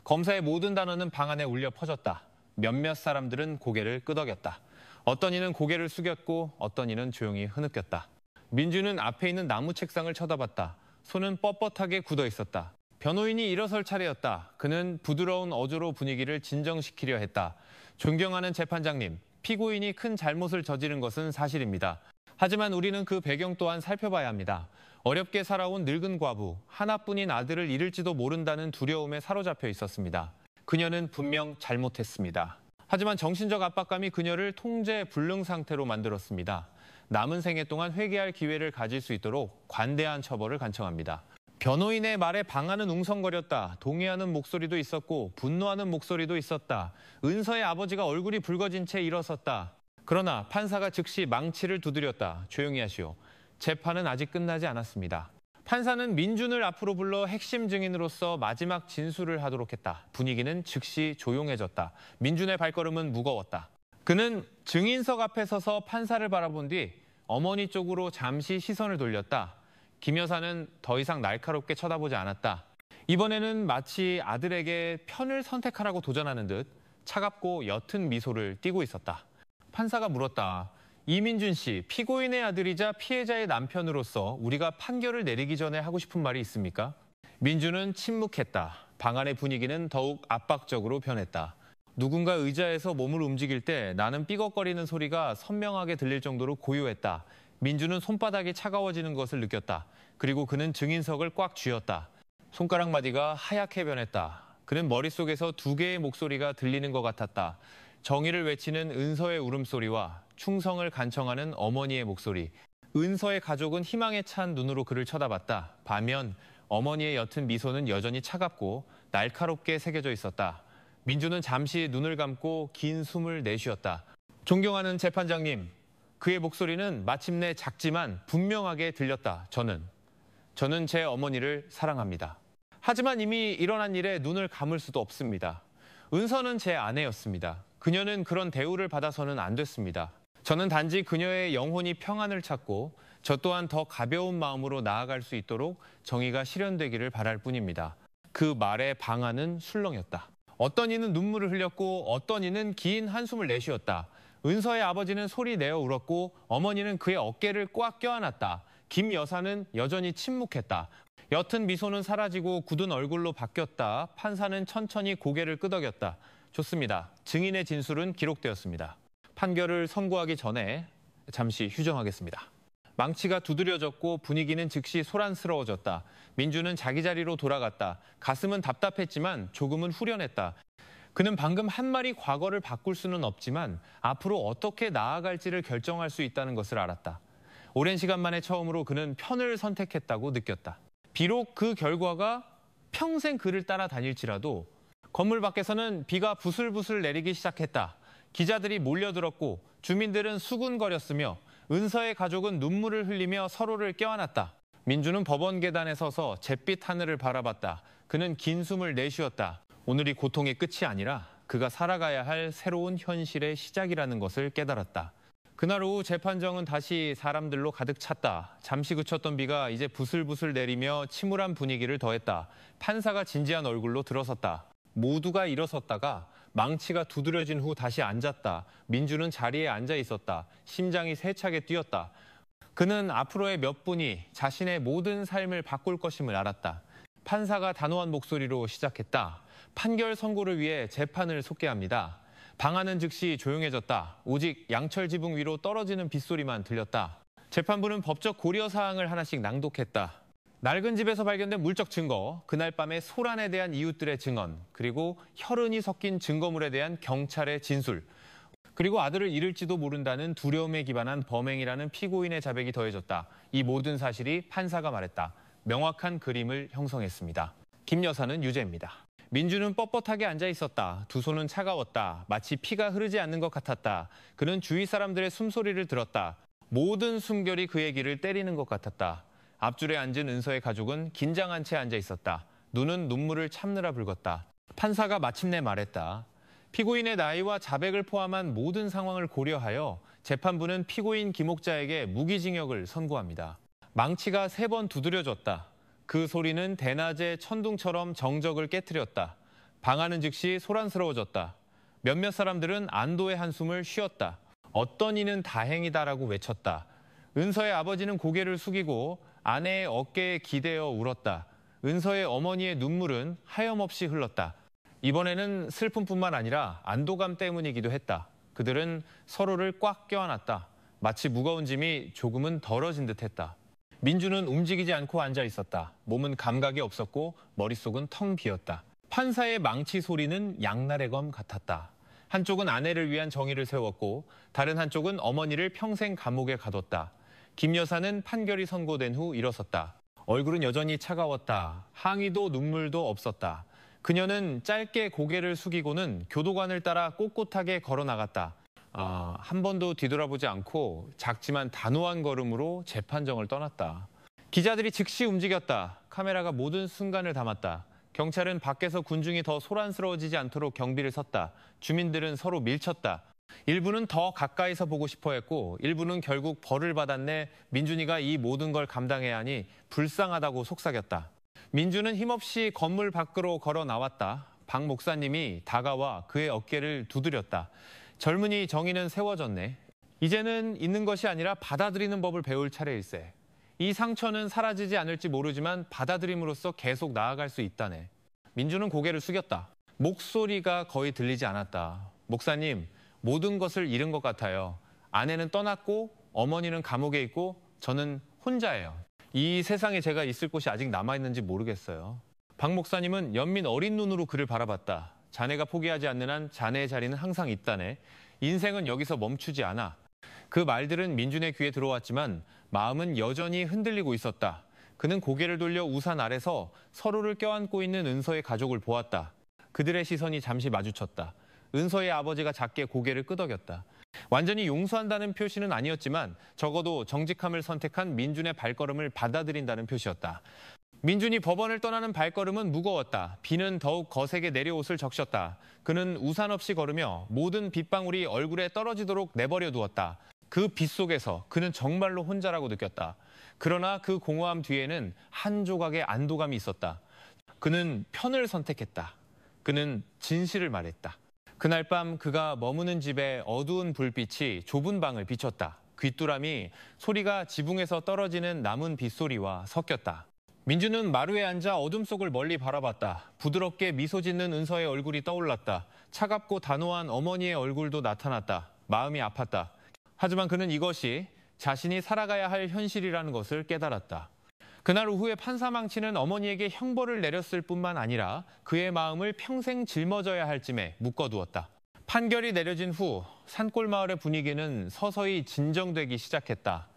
검사의 모든 단어는 방안에 울려 퍼졌다. 몇몇 사람들은 고개를 끄덕였다. 어떤 이는 고개를 숙였고 어떤 이는 조용히 흐느꼈다. 민주는 앞에 있는 나무 책상을 쳐다봤다. 손은 뻣뻣하게 굳어 있었다. 변호인이 일어설 차례였다. 그는 부드러운 어조로 분위기를 진정시키려 했다. 존경하는 재판장님, 피고인이 큰 잘못을 저지른 것은 사실입니다. 하지만 우리는 그 배경 또한 살펴봐야 합니다. 어렵게 살아온 늙은 과부, 하나뿐인 아들을 잃을지도 모른다는 두려움에 사로잡혀 있었습니다. 그녀는 분명 잘못했습니다. 하지만 정신적 압박감이 그녀를 통제 불능 상태로 만들었습니다. 남은 생애 동안 회개할 기회를 가질 수 있도록 관대한 처벌을 간청합니다. 변호인의 말에 방안은 웅성거렸다. 동의하는 목소리도 있었고 분노하는 목소리도 있었다. 은서의 아버지가 얼굴이 붉어진 채 일어섰다. 그러나 판사가 즉시 망치를 두드렸다. 조용히 하시오. 재판은 아직 끝나지 않았습니다. 판사는 민준을 앞으로 불러 핵심 증인으로서 마지막 진술을 하도록 했다. 분위기는 즉시 조용해졌다. 민준의 발걸음은 무거웠다. 그는 증인석 앞에 서서 판사를 바라본 뒤 어머니 쪽으로 잠시 시선을 돌렸다. 김 여사는 더 이상 날카롭게 쳐다보지 않았다. 이번에는 마치 아들에게 편을 선택하라고 도전하는 듯 차갑고 옅은 미소를 띠고 있었다. 판사가 물었다. 이민준 씨, 피고인의 아들이자 피해자의 남편으로서 우리가 판결을 내리기 전에 하고 싶은 말이 있습니까? 민준은 침묵했다. 방안의 분위기는 더욱 압박적으로 변했다. 누군가 의자에서 몸을 움직일 때 나는 삐걱거리는 소리가 선명하게 들릴 정도로 고요했다. 민주는 손바닥이 차가워지는 것을 느꼈다. 그리고 그는 증인석을 꽉 쥐었다. 손가락 마디가 하얗게 변했다. 그는 머릿속에서 두 개의 목소리가 들리는 것 같았다. 정의를 외치는 은서의 울음소리와 충성을 간청하는 어머니의 목소리. 은서의 가족은 희망에 찬 눈으로 그를 쳐다봤다. 반면 어머니의 옅은 미소는 여전히 차갑고 날카롭게 새겨져 있었다. 민주는 잠시 눈을 감고 긴 숨을 내쉬었다. 존경하는 재판장님, 그의 목소리는 마침내 작지만 분명하게 들렸다. 저는 제 어머니를 사랑합니다. 하지만 이미 일어난 일에 눈을 감을 수도 없습니다. 은서는 제 아내였습니다. 그녀는 그런 대우를 받아서는 안 됐습니다. 저는 단지 그녀의 영혼이 평안을 찾고 저 또한 더 가벼운 마음으로 나아갈 수 있도록 정의가 실현되기를 바랄 뿐입니다. 그 말의 방안은 술렁였다. 어떤 이는 눈물을 흘렸고 어떤 이는 긴 한숨을 내쉬었다. 은서의 아버지는 소리 내어 울었고 어머니는 그의 어깨를 꽉 껴안았다. 김 여사는 여전히 침묵했다. 옅은 미소는 사라지고 굳은 얼굴로 바뀌었다. 판사는 천천히 고개를 끄덕였다. 좋습니다. 증인의 진술은 기록되었습니다. 판결을 선고하기 전에 잠시 휴정하겠습니다. 망치가 두드려졌고 분위기는 즉시 소란스러워졌다. 민주는 자기 자리로 돌아갔다. 가슴은 답답했지만 조금은 후련했다. 그는 방금 한 말이 과거를 바꿀 수는 없지만 앞으로 어떻게 나아갈지를 결정할 수 있다는 것을 알았다. 오랜 시간 만에 처음으로 그는 편을 선택했다고 느꼈다. 비록 그 결과가 평생 그를 따라다닐지라도 건물 밖에서는 비가 부슬부슬 내리기 시작했다. 기자들이 몰려들었고 주민들은 수군거렸으며 은서의 가족은 눈물을 흘리며 서로를 껴안았다. 민주는 법원 계단에 서서 잿빛 하늘을 바라봤다. 그는 긴 숨을 내쉬었다. 오늘이 고통의 끝이 아니라 그가 살아가야 할 새로운 현실의 시작이라는 것을 깨달았다. 그날 오후 재판정은 다시 사람들로 가득 찼다. 잠시 그쳤던 비가 이제 부슬부슬 내리며 침울한 분위기를 더했다. 판사가 진지한 얼굴로 들어섰다. 모두가 일어섰다가 망치가 두드려진 후 다시 앉았다. 민주는 자리에 앉아 있었다. 심장이 세차게 뛰었다. 그는 앞으로의 몇 분이 자신의 모든 삶을 바꿀 것임을 알았다. 판사가 단호한 목소리로 시작했다. 판결 선고를 위해 재판을 속개합니다. 방안은 즉시 조용해졌다. 오직 양철 지붕 위로 떨어지는 빗소리만 들렸다. 재판부는 법적 고려 사항을 하나씩 낭독했다. 낡은 집에서 발견된 물적 증거, 그날 밤의 소란에 대한 이웃들의 증언, 그리고 혈흔이 섞인 증거물에 대한 경찰의 진술, 그리고 아들을 잃을지도 모른다는 두려움에 기반한 범행이라는 피고인의 자백이 더해졌다. 이 모든 사실이 판사가 말했다. 명확한 그림을 형성했습니다. 김 여사는 유죄입니다. 민주는 뻣뻣하게 앉아 있었다. 두 손은 차가웠다. 마치 피가 흐르지 않는 것 같았다. 그는 주위 사람들의 숨소리를 들었다. 모든 숨결이 그의 귀를 때리는 것 같았다. 앞줄에 앉은 은서의 가족은 긴장한 채 앉아 있었다. 눈은 눈물을 참느라 붉었다. 판사가 마침내 말했다. 피고인의 나이와 자백을 포함한 모든 상황을 고려하여 재판부는 피고인 김옥자에게 무기징역을 선고합니다. 망치가 3번 두드려졌다. 그 소리는 대낮의 천둥처럼 정적을 깨트렸다. 방안은 즉시 소란스러워졌다. 몇몇 사람들은 안도의 한숨을 쉬었다. 어떤 이는 다행이다라고 외쳤다. 은서의 아버지는 고개를 숙이고 아내의 어깨에 기대어 울었다. 은서의 어머니의 눈물은 하염없이 흘렀다. 이번에는 슬픔뿐만 아니라 안도감 때문이기도 했다. 그들은 서로를 꽉 껴안았다. 마치 무거운 짐이 조금은 덜어진 듯했다. 민주는 움직이지 않고 앉아 있었다. 몸은 감각이 없었고 머릿속은 텅 비었다. 판사의 망치 소리는 양날의 검 같았다. 한쪽은 아내를 위한 정의를 세웠고 다른 한쪽은 어머니를 평생 감옥에 가뒀다. 김 여사는 판결이 선고된 후 일어섰다. 얼굴은 여전히 차가웠다. 항의도 눈물도 없었다. 그녀는 짧게 고개를 숙이고는 교도관을 따라 꼿꼿하게 걸어 나갔다. 한 번도 뒤돌아보지 않고 작지만 단호한 걸음으로 재판정을 떠났다. 기자들이 즉시 움직였다. 카메라가 모든 순간을 담았다. 경찰은 밖에서 군중이 더 소란스러워지지 않도록 경비를 섰다. 주민들은 서로 밀쳤다. 일부는 더 가까이서 보고 싶어 했고 일부는 결국 벌을 받았네. 민준이가 이 모든 걸 감당해야 하니 불쌍하다고 속삭였다. 민주는 힘없이 건물 밖으로 걸어 나왔다. 박 목사님이 다가와 그의 어깨를 두드렸다. 젊은이 정의는 세워졌네. 이제는 있는 것이 아니라 받아들이는 법을 배울 차례일세. 이 상처는 사라지지 않을지 모르지만 받아들임으로써 계속 나아갈 수 있다네. 민주는 고개를 숙였다. 목소리가 거의 들리지 않았다. 목사님, 모든 것을 잃은 것 같아요. 아내는 떠났고 어머니는 감옥에 있고 저는 혼자예요. 이 세상에 제가 있을 곳이 아직 남아있는지 모르겠어요. 박 목사님은 연민 어린 눈으로 그를 바라봤다. 자네가 포기하지 않는 한 자네의 자리는 항상 있다네. 인생은 여기서 멈추지 않아. 그 말들은 민준의 귀에 들어왔지만 마음은 여전히 흔들리고 있었다. 그는 고개를 돌려 우산 아래서 서로를 껴안고 있는 은서의 가족을 보았다. 그들의 시선이 잠시 마주쳤다. 은서의 아버지가 작게 고개를 끄덕였다. 완전히 용서한다는 표시는 아니었지만 적어도 정직함을 선택한 민준의 발걸음을 받아들인다는 표시였다. 민준이 법원을 떠나는 발걸음은 무거웠다. 비는 더욱 거세게 내려옷을 적셨다. 그는 우산 없이 걸으며 모든 빗방울이 얼굴에 떨어지도록 내버려 두었다. 그 빛 속에서 그는 정말로 혼자라고 느꼈다. 그러나 그 공허함 뒤에는 한 조각의 안도감이 있었다. 그는 편을 선택했다. 그는 진실을 말했다. 그날 밤 그가 머무는 집의 어두운 불빛이 좁은 방을 비췄다. 귀뚜라미 소리가 지붕에서 떨어지는 남은 빗소리와 섞였다. 민준은 마루에 앉아 어둠 속을 멀리 바라봤다. 부드럽게 미소 짓는 은서의 얼굴이 떠올랐다. 차갑고 단호한 어머니의 얼굴도 나타났다. 마음이 아팠다. 하지만 그는 이것이 자신이 살아가야 할 현실이라는 것을 깨달았다. 그날 오후에 판사망치는 어머니에게 형벌을 내렸을 뿐만 아니라 그의 마음을 평생 짊어져야 할 찜에 묶어두었다. 판결이 내려진 후 산골 마을의 분위기는 서서히 진정되기 시작했다.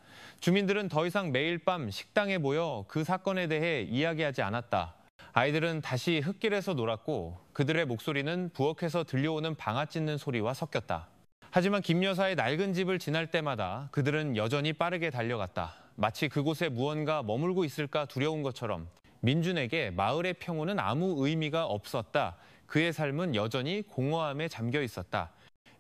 주민들은 더 이상 매일 밤 식당에 모여 그 사건에 대해 이야기하지 않았다. 아이들은 다시 흙길에서 놀았고 그들의 목소리는 부엌에서 들려오는 방아 찢는 소리와 섞였다. 하지만 김 여사의 낡은 집을 지날 때마다 그들은 여전히 빠르게 달려갔다. 마치 그곳에 무언가 머물고 있을까 두려운 것처럼 민준에게 마을의 평온은 아무 의미가 없었다. 그의 삶은 여전히 공허함에 잠겨 있었다.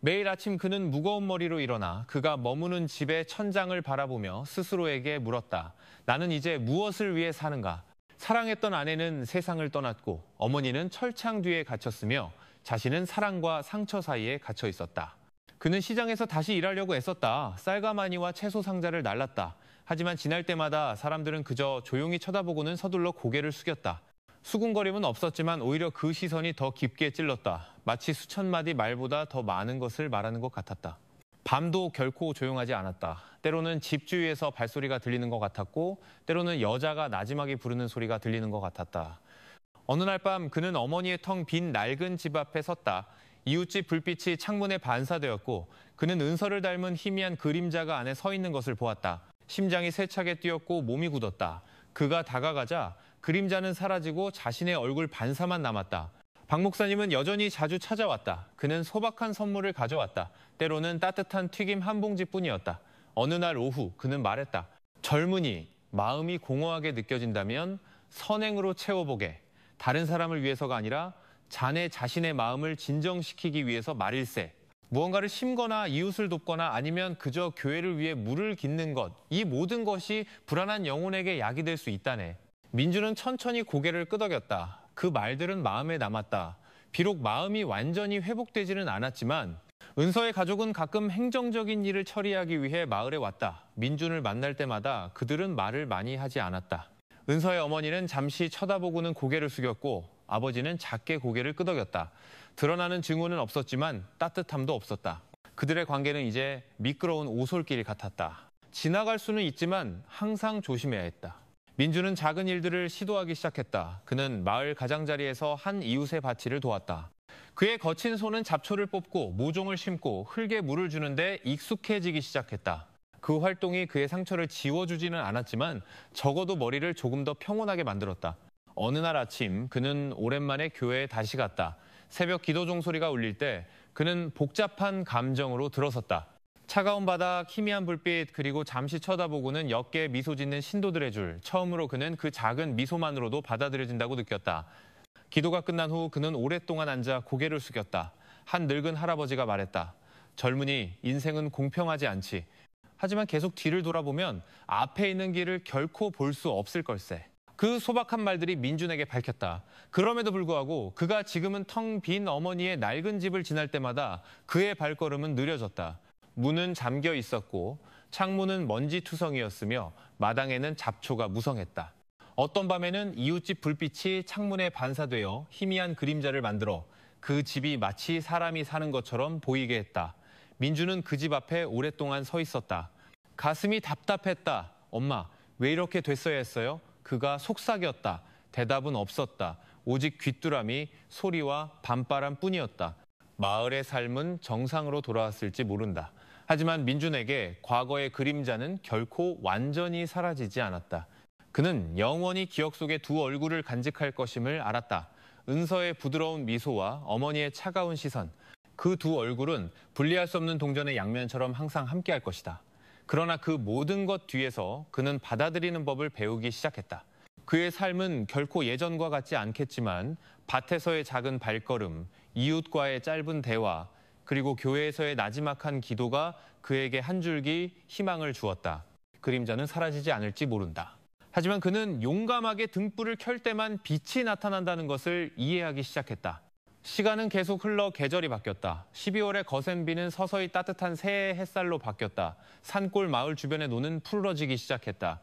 매일 아침 그는 무거운 머리로 일어나 그가 머무는 집의 천장을 바라보며 스스로에게 물었다. 나는 이제 무엇을 위해 사는가? 사랑했던 아내는 세상을 떠났고 어머니는 철창 뒤에 갇혔으며 자신은 사랑과 상처 사이에 갇혀 있었다. 그는 시장에서 다시 일하려고 애썼다. 쌀가마니와 채소 상자를 날랐다. 하지만 지날 때마다 사람들은 그저 조용히 쳐다보고는 서둘러 고개를 숙였다. 수군거림은 없었지만 오히려 그 시선이 더 깊게 찔렀다. 마치 수천 마디 말보다 더 많은 것을 말하는 것 같았다. 밤도 결코 조용하지 않았다. 때로는 집 주위에서 발소리가 들리는 것 같았고 때로는 여자가 나지막이 부르는 소리가 들리는 것 같았다. 어느 날 밤 그는 어머니의 텅 빈 낡은 집 앞에 섰다. 이웃집 불빛이 창문에 반사되었고 그는 은서를 닮은 희미한 그림자가 안에 서 있는 것을 보았다. 심장이 세차게 뛰었고 몸이 굳었다. 그가 다가가자 그림자는 사라지고 자신의 얼굴 반사만 남았다. 박 목사님은 여전히 자주 찾아왔다. 그는 소박한 선물을 가져왔다. 때로는 따뜻한 튀김 한 봉지뿐이었다. 어느 날 오후 그는 말했다. 젊은이, 마음이 공허하게 느껴진다면 선행으로 채워보게. 다른 사람을 위해서가 아니라 자네 자신의 마음을 진정시키기 위해서 말일세. 무언가를 심거나 이웃을 돕거나 아니면 그저 교회를 위해 물을 깃는 것. 이 모든 것이 불안한 영혼에게 약이 될 수 있다네. 민주는 천천히 고개를 끄덕였다. 그 말들은 마음에 남았다. 비록 마음이 완전히 회복되지는 않았지만 은서의 가족은 가끔 행정적인 일을 처리하기 위해 마을에 왔다. 민준을 만날 때마다 그들은 말을 많이 하지 않았다. 은서의 어머니는 잠시 쳐다보고는 고개를 숙였고 아버지는 작게 고개를 끄덕였다. 드러나는 증오는 없었지만 따뜻함도 없었다. 그들의 관계는 이제 미끄러운 오솔길 같았다. 지나갈 수는 있지만 항상 조심해야 했다. 민주는 작은 일들을 시도하기 시작했다. 그는 마을 가장자리에서 한 이웃의 밭일을 도왔다. 그의 거친 손은 잡초를 뽑고 모종을 심고 흙에 물을 주는데 익숙해지기 시작했다. 그 활동이 그의 상처를 지워주지는 않았지만 적어도 머리를 조금 더 평온하게 만들었다. 어느 날 아침 그는 오랜만에 교회에 다시 갔다. 새벽 기도 종소리가 울릴 때 그는 복잡한 감정으로 들어섰다. 차가운 바닥, 희미한 불빛, 그리고 잠시 쳐다보고는 옅게 미소 짓는 신도들의 줄. 처음으로 그는 그 작은 미소만으로도 받아들여진다고 느꼈다. 기도가 끝난 후 그는 오랫동안 앉아 고개를 숙였다. 한 늙은 할아버지가 말했다. 젊은이, 인생은 공평하지 않지. 하지만 계속 뒤를 돌아보면 앞에 있는 길을 결코 볼 수 없을 걸세. 그 소박한 말들이 민준에게 밝혔다. 그럼에도 불구하고 그가 지금은 텅 빈 어머니의 낡은 집을 지날 때마다 그의 발걸음은 느려졌다. 문은 잠겨 있었고 창문은 먼지투성이었으며 마당에는 잡초가 무성했다. 어떤 밤에는 이웃집 불빛이 창문에 반사되어 희미한 그림자를 만들어 그 집이 마치 사람이 사는 것처럼 보이게 했다. 민주는 그 집 앞에 오랫동안 서 있었다. 가슴이 답답했다. 엄마, 왜 이렇게 됐어야 했어요? 그가 속삭였다. 대답은 없었다. 오직 귀뚜라미, 소리와 밤바람뿐이었다. 마을의 삶은 정상으로 돌아왔을지 모른다. 하지만 민준에게 과거의 그림자는 결코 완전히 사라지지 않았다. 그는 영원히 기억 속에 두 얼굴을 간직할 것임을 알았다. 은서의 부드러운 미소와 어머니의 차가운 시선. 그 두 얼굴은 분리할 수 없는 동전의 양면처럼 항상 함께할 것이다. 그러나 그 모든 것 뒤에서 그는 받아들이는 법을 배우기 시작했다. 그의 삶은 결코 예전과 같지 않겠지만 밭에서의 작은 발걸음, 이웃과의 짧은 대화, 그리고 교회에서의 나지막한 기도가 그에게 한 줄기 희망을 주었다. 그림자는 사라지지 않을지 모른다. 하지만 그는 용감하게 등불을 켤 때만 빛이 나타난다는 것을 이해하기 시작했다. 시간은 계속 흘러 계절이 바뀌었다. 12월의 거센 비는 서서히 따뜻한 새해 햇살로 바뀌었다. 산골 마을 주변의 논은 푸르러지기 시작했다.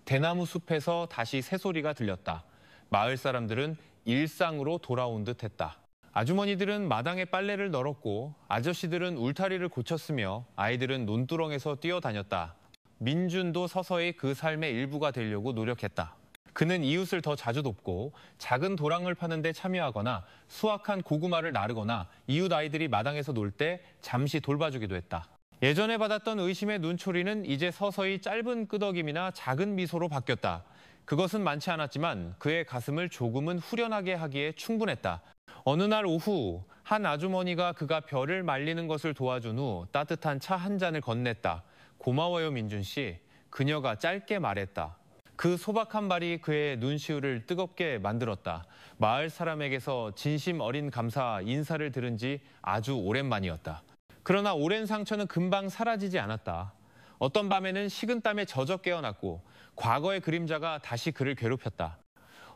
대나무 숲에서 다시 새소리가 들렸다. 마을 사람들은 일상으로 돌아온 듯했다. 아주머니들은 마당에 빨래를 널었고 아저씨들은 울타리를 고쳤으며 아이들은 논두렁에서 뛰어다녔다. 민준도 서서히 그 삶의 일부가 되려고 노력했다. 그는 이웃을 더 자주 돕고 작은 도랑을 파는 데 참여하거나 수확한 고구마를 나르거나 이웃 아이들이 마당에서 놀 때 잠시 돌봐주기도 했다. 예전에 받았던 의심의 눈초리는 이제 서서히 짧은 끄덕임이나 작은 미소로 바뀌었다. 그것은 많지 않았지만 그의 가슴을 조금은 후련하게 하기에 충분했다. 어느 날 오후 한 아주머니가 그가 벼를 말리는 것을 도와준 후 따뜻한 차 한 잔을 건넸다. 고마워요, 민준 씨. 그녀가 짧게 말했다. 그 소박한 말이 그의 눈시울을 뜨겁게 만들었다. 마을 사람에게서 진심 어린 감사 인사를 들은 지 아주 오랜만이었다. 그러나 오랜 상처는 금방 사라지지 않았다. 어떤 밤에는 식은땀에 젖어 깨어났고 과거의 그림자가 다시 그를 괴롭혔다.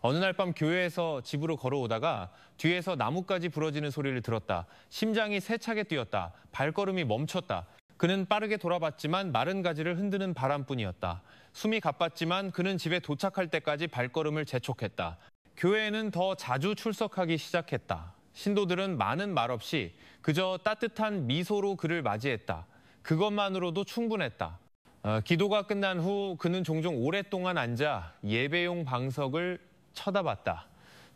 어느 날 밤 교회에서 집으로 걸어오다가 뒤에서 나뭇가지 부러지는 소리를 들었다. 심장이 세차게 뛰었다. 발걸음이 멈췄다. 그는 빠르게 돌아봤지만 마른 가지를 흔드는 바람뿐이었다. 숨이 가빴지만 그는 집에 도착할 때까지 발걸음을 재촉했다. 교회에는 더 자주 출석하기 시작했다. 신도들은 많은 말 없이 그저 따뜻한 미소로 그를 맞이했다. 그것만으로도 충분했다. 기도가 끝난 후 그는 종종 오랫동안 앉아 예배용 방석을 쳐다봤다.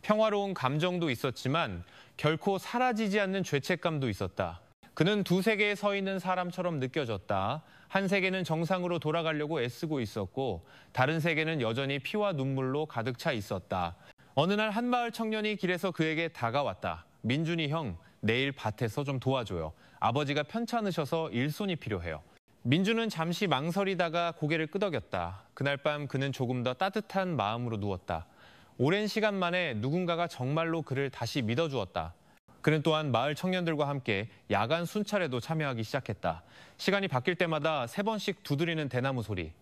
평화로운 감정도 있었지만 결코 사라지지 않는 죄책감도 있었다. 그는 두 세계에 서 있는 사람처럼 느껴졌다. 한 세계는 정상으로 돌아가려고 애쓰고 있었고 다른 세계는 여전히 피와 눈물로 가득 차 있었다. 어느 날 한 마을 청년이 길에서 그에게 다가왔다. 민준이 형, 내일 밭에서 좀 도와줘요. 아버지가 편찮으셔서 일손이 필요해요. 민준은 잠시 망설이다가 고개를 끄덕였다. 그날 밤 그는 조금 더 따뜻한 마음으로 누웠다. 오랜 시간 만에 누군가가 정말로 그를 다시 믿어주었다. 그는 또한 마을 청년들과 함께 야간 순찰에도 참여하기 시작했다. 시간이 바뀔 때마다 3번씩 두드리는 대나무 소리,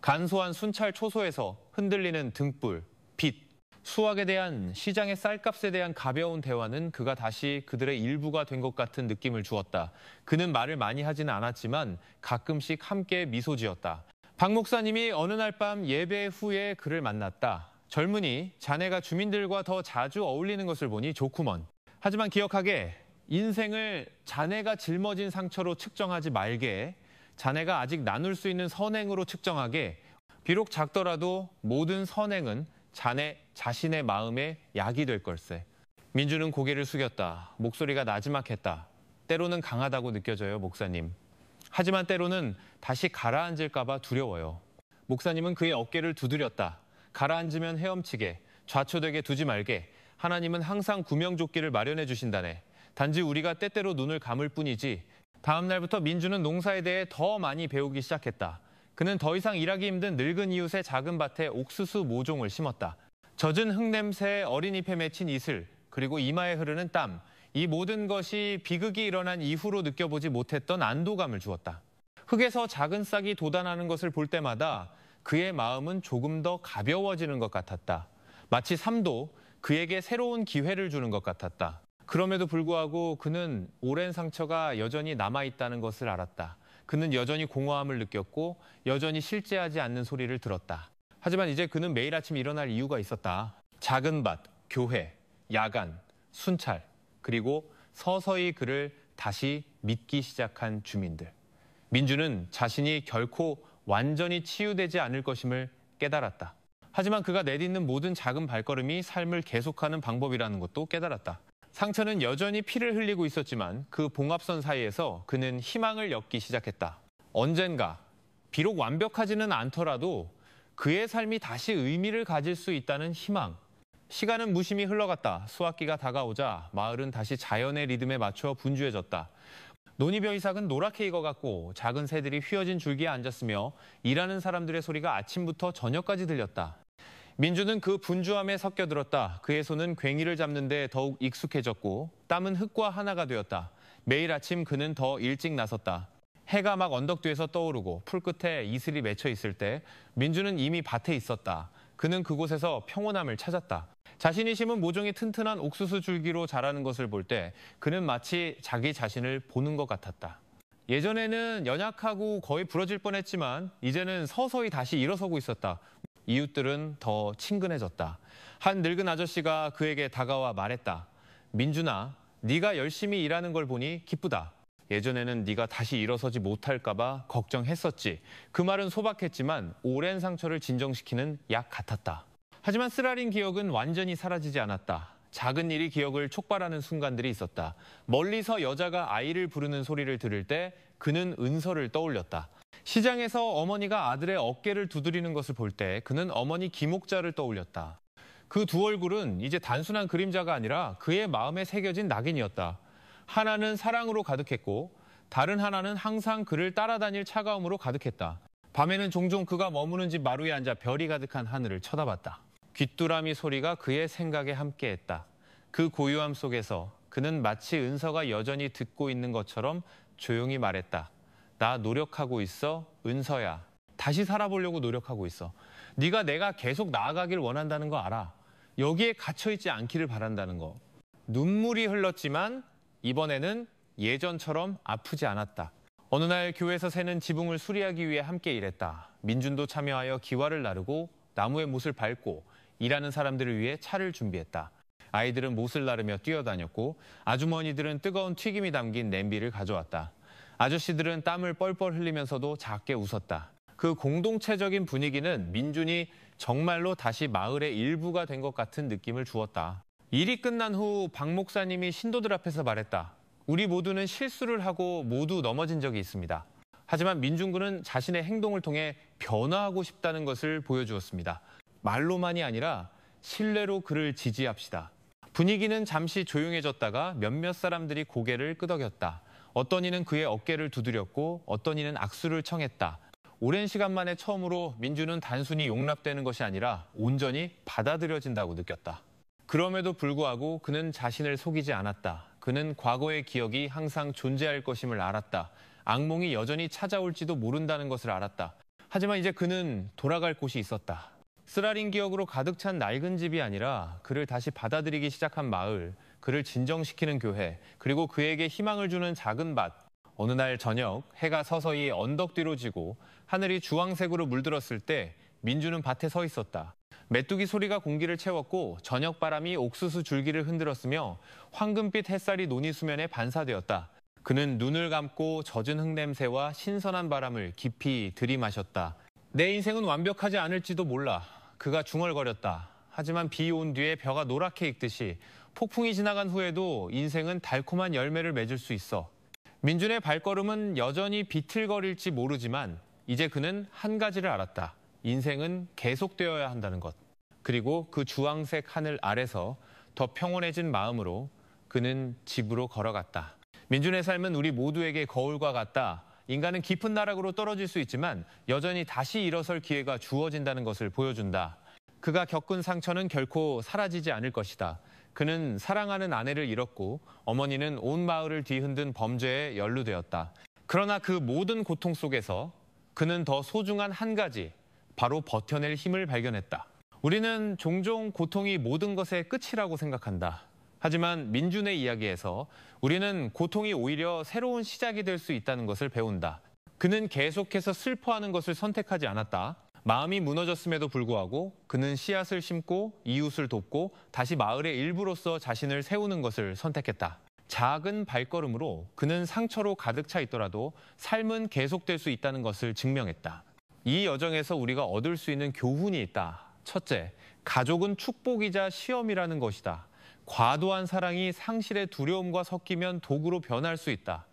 간소한 순찰 초소에서 흔들리는 등불, 빛, 수확에 대한 시장의 쌀값에 대한 가벼운 대화는 그가 다시 그들의 일부가 된 것 같은 느낌을 주었다. 그는 말을 많이 하지는 않았지만 가끔씩 함께 미소 지었다. 박 목사님이 어느 날 밤 예배 후에 그를 만났다. 젊은이, 자네가 주민들과 더 자주 어울리는 것을 보니 좋구먼. 하지만 기억하게, 인생을 자네가 짊어진 상처로 측정하지 말게, 자네가 아직 나눌 수 있는 선행으로 측정하게, 비록 작더라도 모든 선행은 자네 자신의 마음에 약이 될 걸세. 민준은 고개를 숙였다. 목소리가 나지막했다. 때로는 강하다고 느껴져요, 목사님. 하지만 때로는 다시 가라앉을까 봐 두려워요. 목사님은 그의 어깨를 두드렸다. 가라앉으면 헤엄치게, 좌초되게 두지 말게. 하나님은 항상 구명조끼를 마련해 주신다네. 단지 우리가 때때로 눈을 감을 뿐이지. 다음 날부터 민준은 농사에 대해 더 많이 배우기 시작했다. 그는 더 이상 일하기 힘든 늙은 이웃의 작은 밭에 옥수수 모종을 심었다. 젖은 흙냄새에 어린 잎에 맺힌 이슬, 그리고 이마에 흐르는 땀. 이 모든 것이 비극이 일어난 이후로 느껴보지 못했던 안도감을 주었다. 흙에서 작은 싹이 돋아나는 것을 볼 때마다 그의 마음은 조금 더 가벼워지는 것 같았다. 마치 삶도 그에게 새로운 기회를 주는 것 같았다. 그럼에도 불구하고 그는 오랜 상처가 여전히 남아있다는 것을 알았다. 그는 여전히 공허함을 느꼈고 여전히 실제하지 않는 소리를 들었다. 하지만 이제 그는 매일 아침 일어날 이유가 있었다. 작은 밭, 교회, 야간, 순찰, 그리고 서서히 그를 다시 믿기 시작한 주민들. 민준은 자신이 결코 완전히 치유되지 않을 것임을 깨달았다. 하지만 그가 내딛는 모든 작은 발걸음이 삶을 계속하는 방법이라는 것도 깨달았다. 상처는 여전히 피를 흘리고 있었지만 그 봉합선 사이에서 그는 희망을 엿기 시작했다. 언젠가, 비록 완벽하지는 않더라도 그의 삶이 다시 의미를 가질 수 있다는 희망. 시간은 무심히 흘러갔다. 수학기가 다가오자 마을은 다시 자연의 리듬에 맞춰 분주해졌다. 논이벼 이삭은 노랗게 익어갔고 작은 새들이 휘어진 줄기에 앉았으며 일하는 사람들의 소리가 아침부터 저녁까지 들렸다. 민주는 그 분주함에 섞여들었다. 그의 손은 괭이를 잡는 데 더욱 익숙해졌고 땀은 흙과 하나가 되었다. 매일 아침 그는 더 일찍 나섰다. 해가 막 언덕 뒤에서 떠오르고 풀끝에 이슬이 맺혀 있을 때 민주는 이미 밭에 있었다. 그는 그곳에서 평온함을 찾았다. 자신이 심은 모종이 튼튼한 옥수수 줄기로 자라는 것을 볼 때 그는 마치 자기 자신을 보는 것 같았다. 예전에는 연약하고 거의 부러질 뻔했지만 이제는 서서히 다시 일어서고 있었다. 이웃들은 더 친근해졌다. 한 늙은 아저씨가 그에게 다가와 말했다. 민준아, 네가 열심히 일하는 걸 보니 기쁘다. 예전에는 네가 다시 일어서지 못할까 봐 걱정했었지. 그 말은 소박했지만 오랜 상처를 진정시키는 약 같았다. 하지만 쓰라린 기억은 완전히 사라지지 않았다. 작은 일이 기억을 촉발하는 순간들이 있었다. 멀리서 여자가 아이를 부르는 소리를 들을 때 그는 은서를 떠올렸다. 시장에서 어머니가 아들의 어깨를 두드리는 것을 볼 때 그는 어머니 김옥자를 떠올렸다. 그 두 얼굴은 이제 단순한 그림자가 아니라 그의 마음에 새겨진 낙인이었다. 하나는 사랑으로 가득했고 다른 하나는 항상 그를 따라다닐 차가움으로 가득했다. 밤에는 종종 그가 머무는 집 마루에 앉아 별이 가득한 하늘을 쳐다봤다. 귀뚜라미 소리가 그의 생각에 함께했다. 그 고요함 속에서 그는 마치 은서가 여전히 듣고 있는 것처럼 조용히 말했다. 나 노력하고 있어, 은서야. 다시 살아보려고 노력하고 있어. 네가 내가 계속 나아가길 원한다는 거 알아. 여기에 갇혀있지 않기를 바란다는 거. 눈물이 흘렀지만 이번에는 예전처럼 아프지 않았다. 어느 날 교회에서 새는 지붕을 수리하기 위해 함께 일했다. 민준도 참여하여 기와를 나르고 나무에 못을 밟고 일하는 사람들을 위해 차를 준비했다. 아이들은 못을 나르며 뛰어다녔고 아주머니들은 뜨거운 튀김이 담긴 냄비를 가져왔다. 아저씨들은 땀을 뻘뻘 흘리면서도 작게 웃었다. 그 공동체적인 분위기는 민준이 정말로 다시 마을의 일부가 된 것 같은 느낌을 주었다. 일이 끝난 후 박 목사님이 신도들 앞에서 말했다. 우리 모두는 실수를 하고 모두 넘어진 적이 있습니다. 하지만 민준군은 자신의 행동을 통해 변화하고 싶다는 것을 보여주었습니다. 말로만이 아니라 신뢰로 그를 지지합시다. 분위기는 잠시 조용해졌다가 몇몇 사람들이 고개를 끄덕였다. 어떤 이는 그의 어깨를 두드렸고 어떤 이는 악수를 청했다. 오랜 시간 만에 처음으로 민주는 단순히 용납되는 것이 아니라 온전히 받아들여진다고 느꼈다. 그럼에도 불구하고 그는 자신을 속이지 않았다. 그는 과거의 기억이 항상 존재할 것임을 알았다. 악몽이 여전히 찾아올지도 모른다는 것을 알았다. 하지만 이제 그는 돌아갈 곳이 있었다. 쓰라린 기억으로 가득 찬 낡은 집이 아니라 그를 다시 받아들이기 시작한 마을, 그를 진정시키는 교회, 그리고 그에게 희망을 주는 작은 밭. 어느 날 저녁 해가 서서히 언덕 뒤로 지고 하늘이 주황색으로 물들었을 때 민주는 밭에 서 있었다. 메뚜기 소리가 공기를 채웠고 저녁 바람이 옥수수 줄기를 흔들었으며 황금빛 햇살이 논이 수면에 반사되었다. 그는 눈을 감고 젖은 흙냄새와 신선한 바람을 깊이 들이마셨다. 내 인생은 완벽하지 않을지도 몰라. 그가 중얼거렸다. 하지만 비 온 뒤에 벼가 노랗게 익듯이 폭풍이 지나간 후에도 인생은 달콤한 열매를 맺을 수 있어. 민준의 발걸음은 여전히 비틀거릴지 모르지만 이제 그는 한 가지를 알았다. 인생은 계속되어야 한다는 것. 그리고 그 주황색 하늘 아래서 더 평온해진 마음으로 그는 집으로 걸어갔다. 민준의 삶은 우리 모두에게 거울과 같다. 인간은 깊은 나락으로 떨어질 수 있지만 여전히 다시 일어설 기회가 주어진다는 것을 보여준다. 그가 겪은 상처는 결코 사라지지 않을 것이다. 그는 사랑하는 아내를 잃었고 어머니는 온 마을을 뒤흔든 범죄에 연루되었다. 그러나 그 모든 고통 속에서 그는 더 소중한 한 가지, 바로 버텨낼 힘을 발견했다. 우리는 종종 고통이 모든 것의 끝이라고 생각한다. 하지만 민준의 이야기에서 우리는 고통이 오히려 새로운 시작이 될 수 있다는 것을 배운다. 그는 계속해서 슬퍼하는 것을 선택하지 않았다. 마음이 무너졌음에도 불구하고 그는 씨앗을 심고 이웃을 돕고 다시 마을의 일부로서 자신을 세우는 것을 선택했다. 작은 발걸음으로 그는 상처로 가득 차 있더라도 삶은 계속될 수 있다는 것을 증명했다. 이 여정에서 우리가 얻을 수 있는 교훈이 있다. 첫째, 가족은 축복이자 시험이라는 것이다. 과도한 사랑이 상실의 두려움과 섞이면 독으로 변할 수 있다.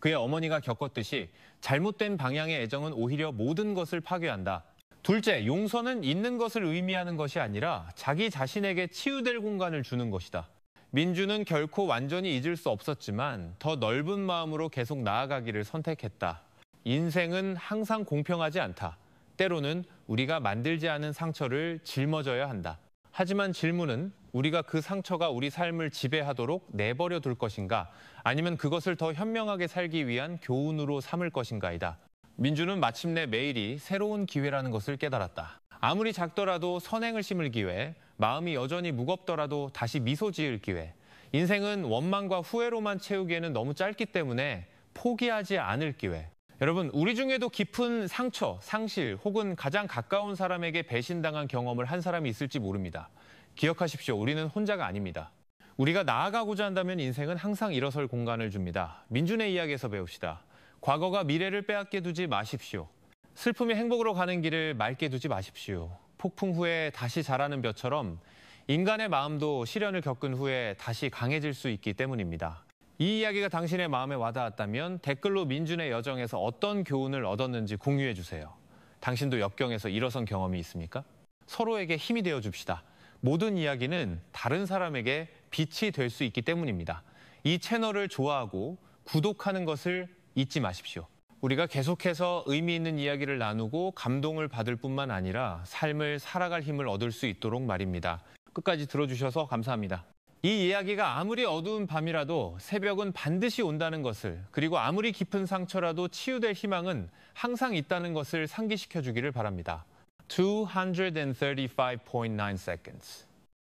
그의 어머니가 겪었듯이 잘못된 방향의 애정은 오히려 모든 것을 파괴한다. 둘째, 용서는 있는 것을 의미하는 것이 아니라 자기 자신에게 치유될 공간을 주는 것이다. 민주는 결코 완전히 잊을 수 없었지만 더 넓은 마음으로 계속 나아가기를 선택했다. 인생은 항상 공평하지 않다. 때로는 우리가 만들지 않은 상처를 짊어져야 한다. 하지만 질문은 우리가 그 상처가 우리 삶을 지배하도록 내버려 둘 것인가, 아니면 그것을 더 현명하게 살기 위한 교훈으로 삼을 것인가이다. 민주는 마침내 매일이 새로운 기회라는 것을 깨달았다. 아무리 작더라도 선행을 심을 기회, 마음이 여전히 무겁더라도 다시 미소 지을 기회. 인생은 원망과 후회로만 채우기에는 너무 짧기 때문에 포기하지 않을 기회. 여러분, 우리 중에도 깊은 상처, 상실 혹은 가장 가까운 사람에게 배신당한 경험을 한 사람이 있을지 모릅니다. 기억하십시오. 우리는 혼자가 아닙니다. 우리가 나아가고자 한다면 인생은 항상 일어설 공간을 줍니다. 민준의 이야기에서 배웁시다. 과거가 미래를 빼앗게 두지 마십시오. 슬픔이 행복으로 가는 길을 맑게 두지 마십시오. 폭풍 후에 다시 자라는 벼처럼 인간의 마음도 시련을 겪은 후에 다시 강해질 수 있기 때문입니다. 이 이야기가 당신의 마음에 와닿았다면 댓글로 민준의 여정에서 어떤 교훈을 얻었는지 공유해 주세요. 당신도 역경에서 일어선 경험이 있습니까? 서로에게 힘이 되어 줍시다. 모든 이야기는 다른 사람에게 빛이 될 수 있기 때문입니다. 이 채널을 좋아하고 구독하는 것을 잊지 마십시오. 우리가 계속해서 의미 있는 이야기를 나누고 감동을 받을 뿐만 아니라 삶을 살아갈 힘을 얻을 수 있도록 말입니다. 끝까지 들어주셔서 감사합니다. 이 이야기가 아무리 어두운 밤이라도 새벽은 반드시 온다는 것을, 그리고 아무리 깊은 상처라도 치유될 희망은 항상 있다는 것을 상기시켜 주기를 바랍니다. 235.9 seconds.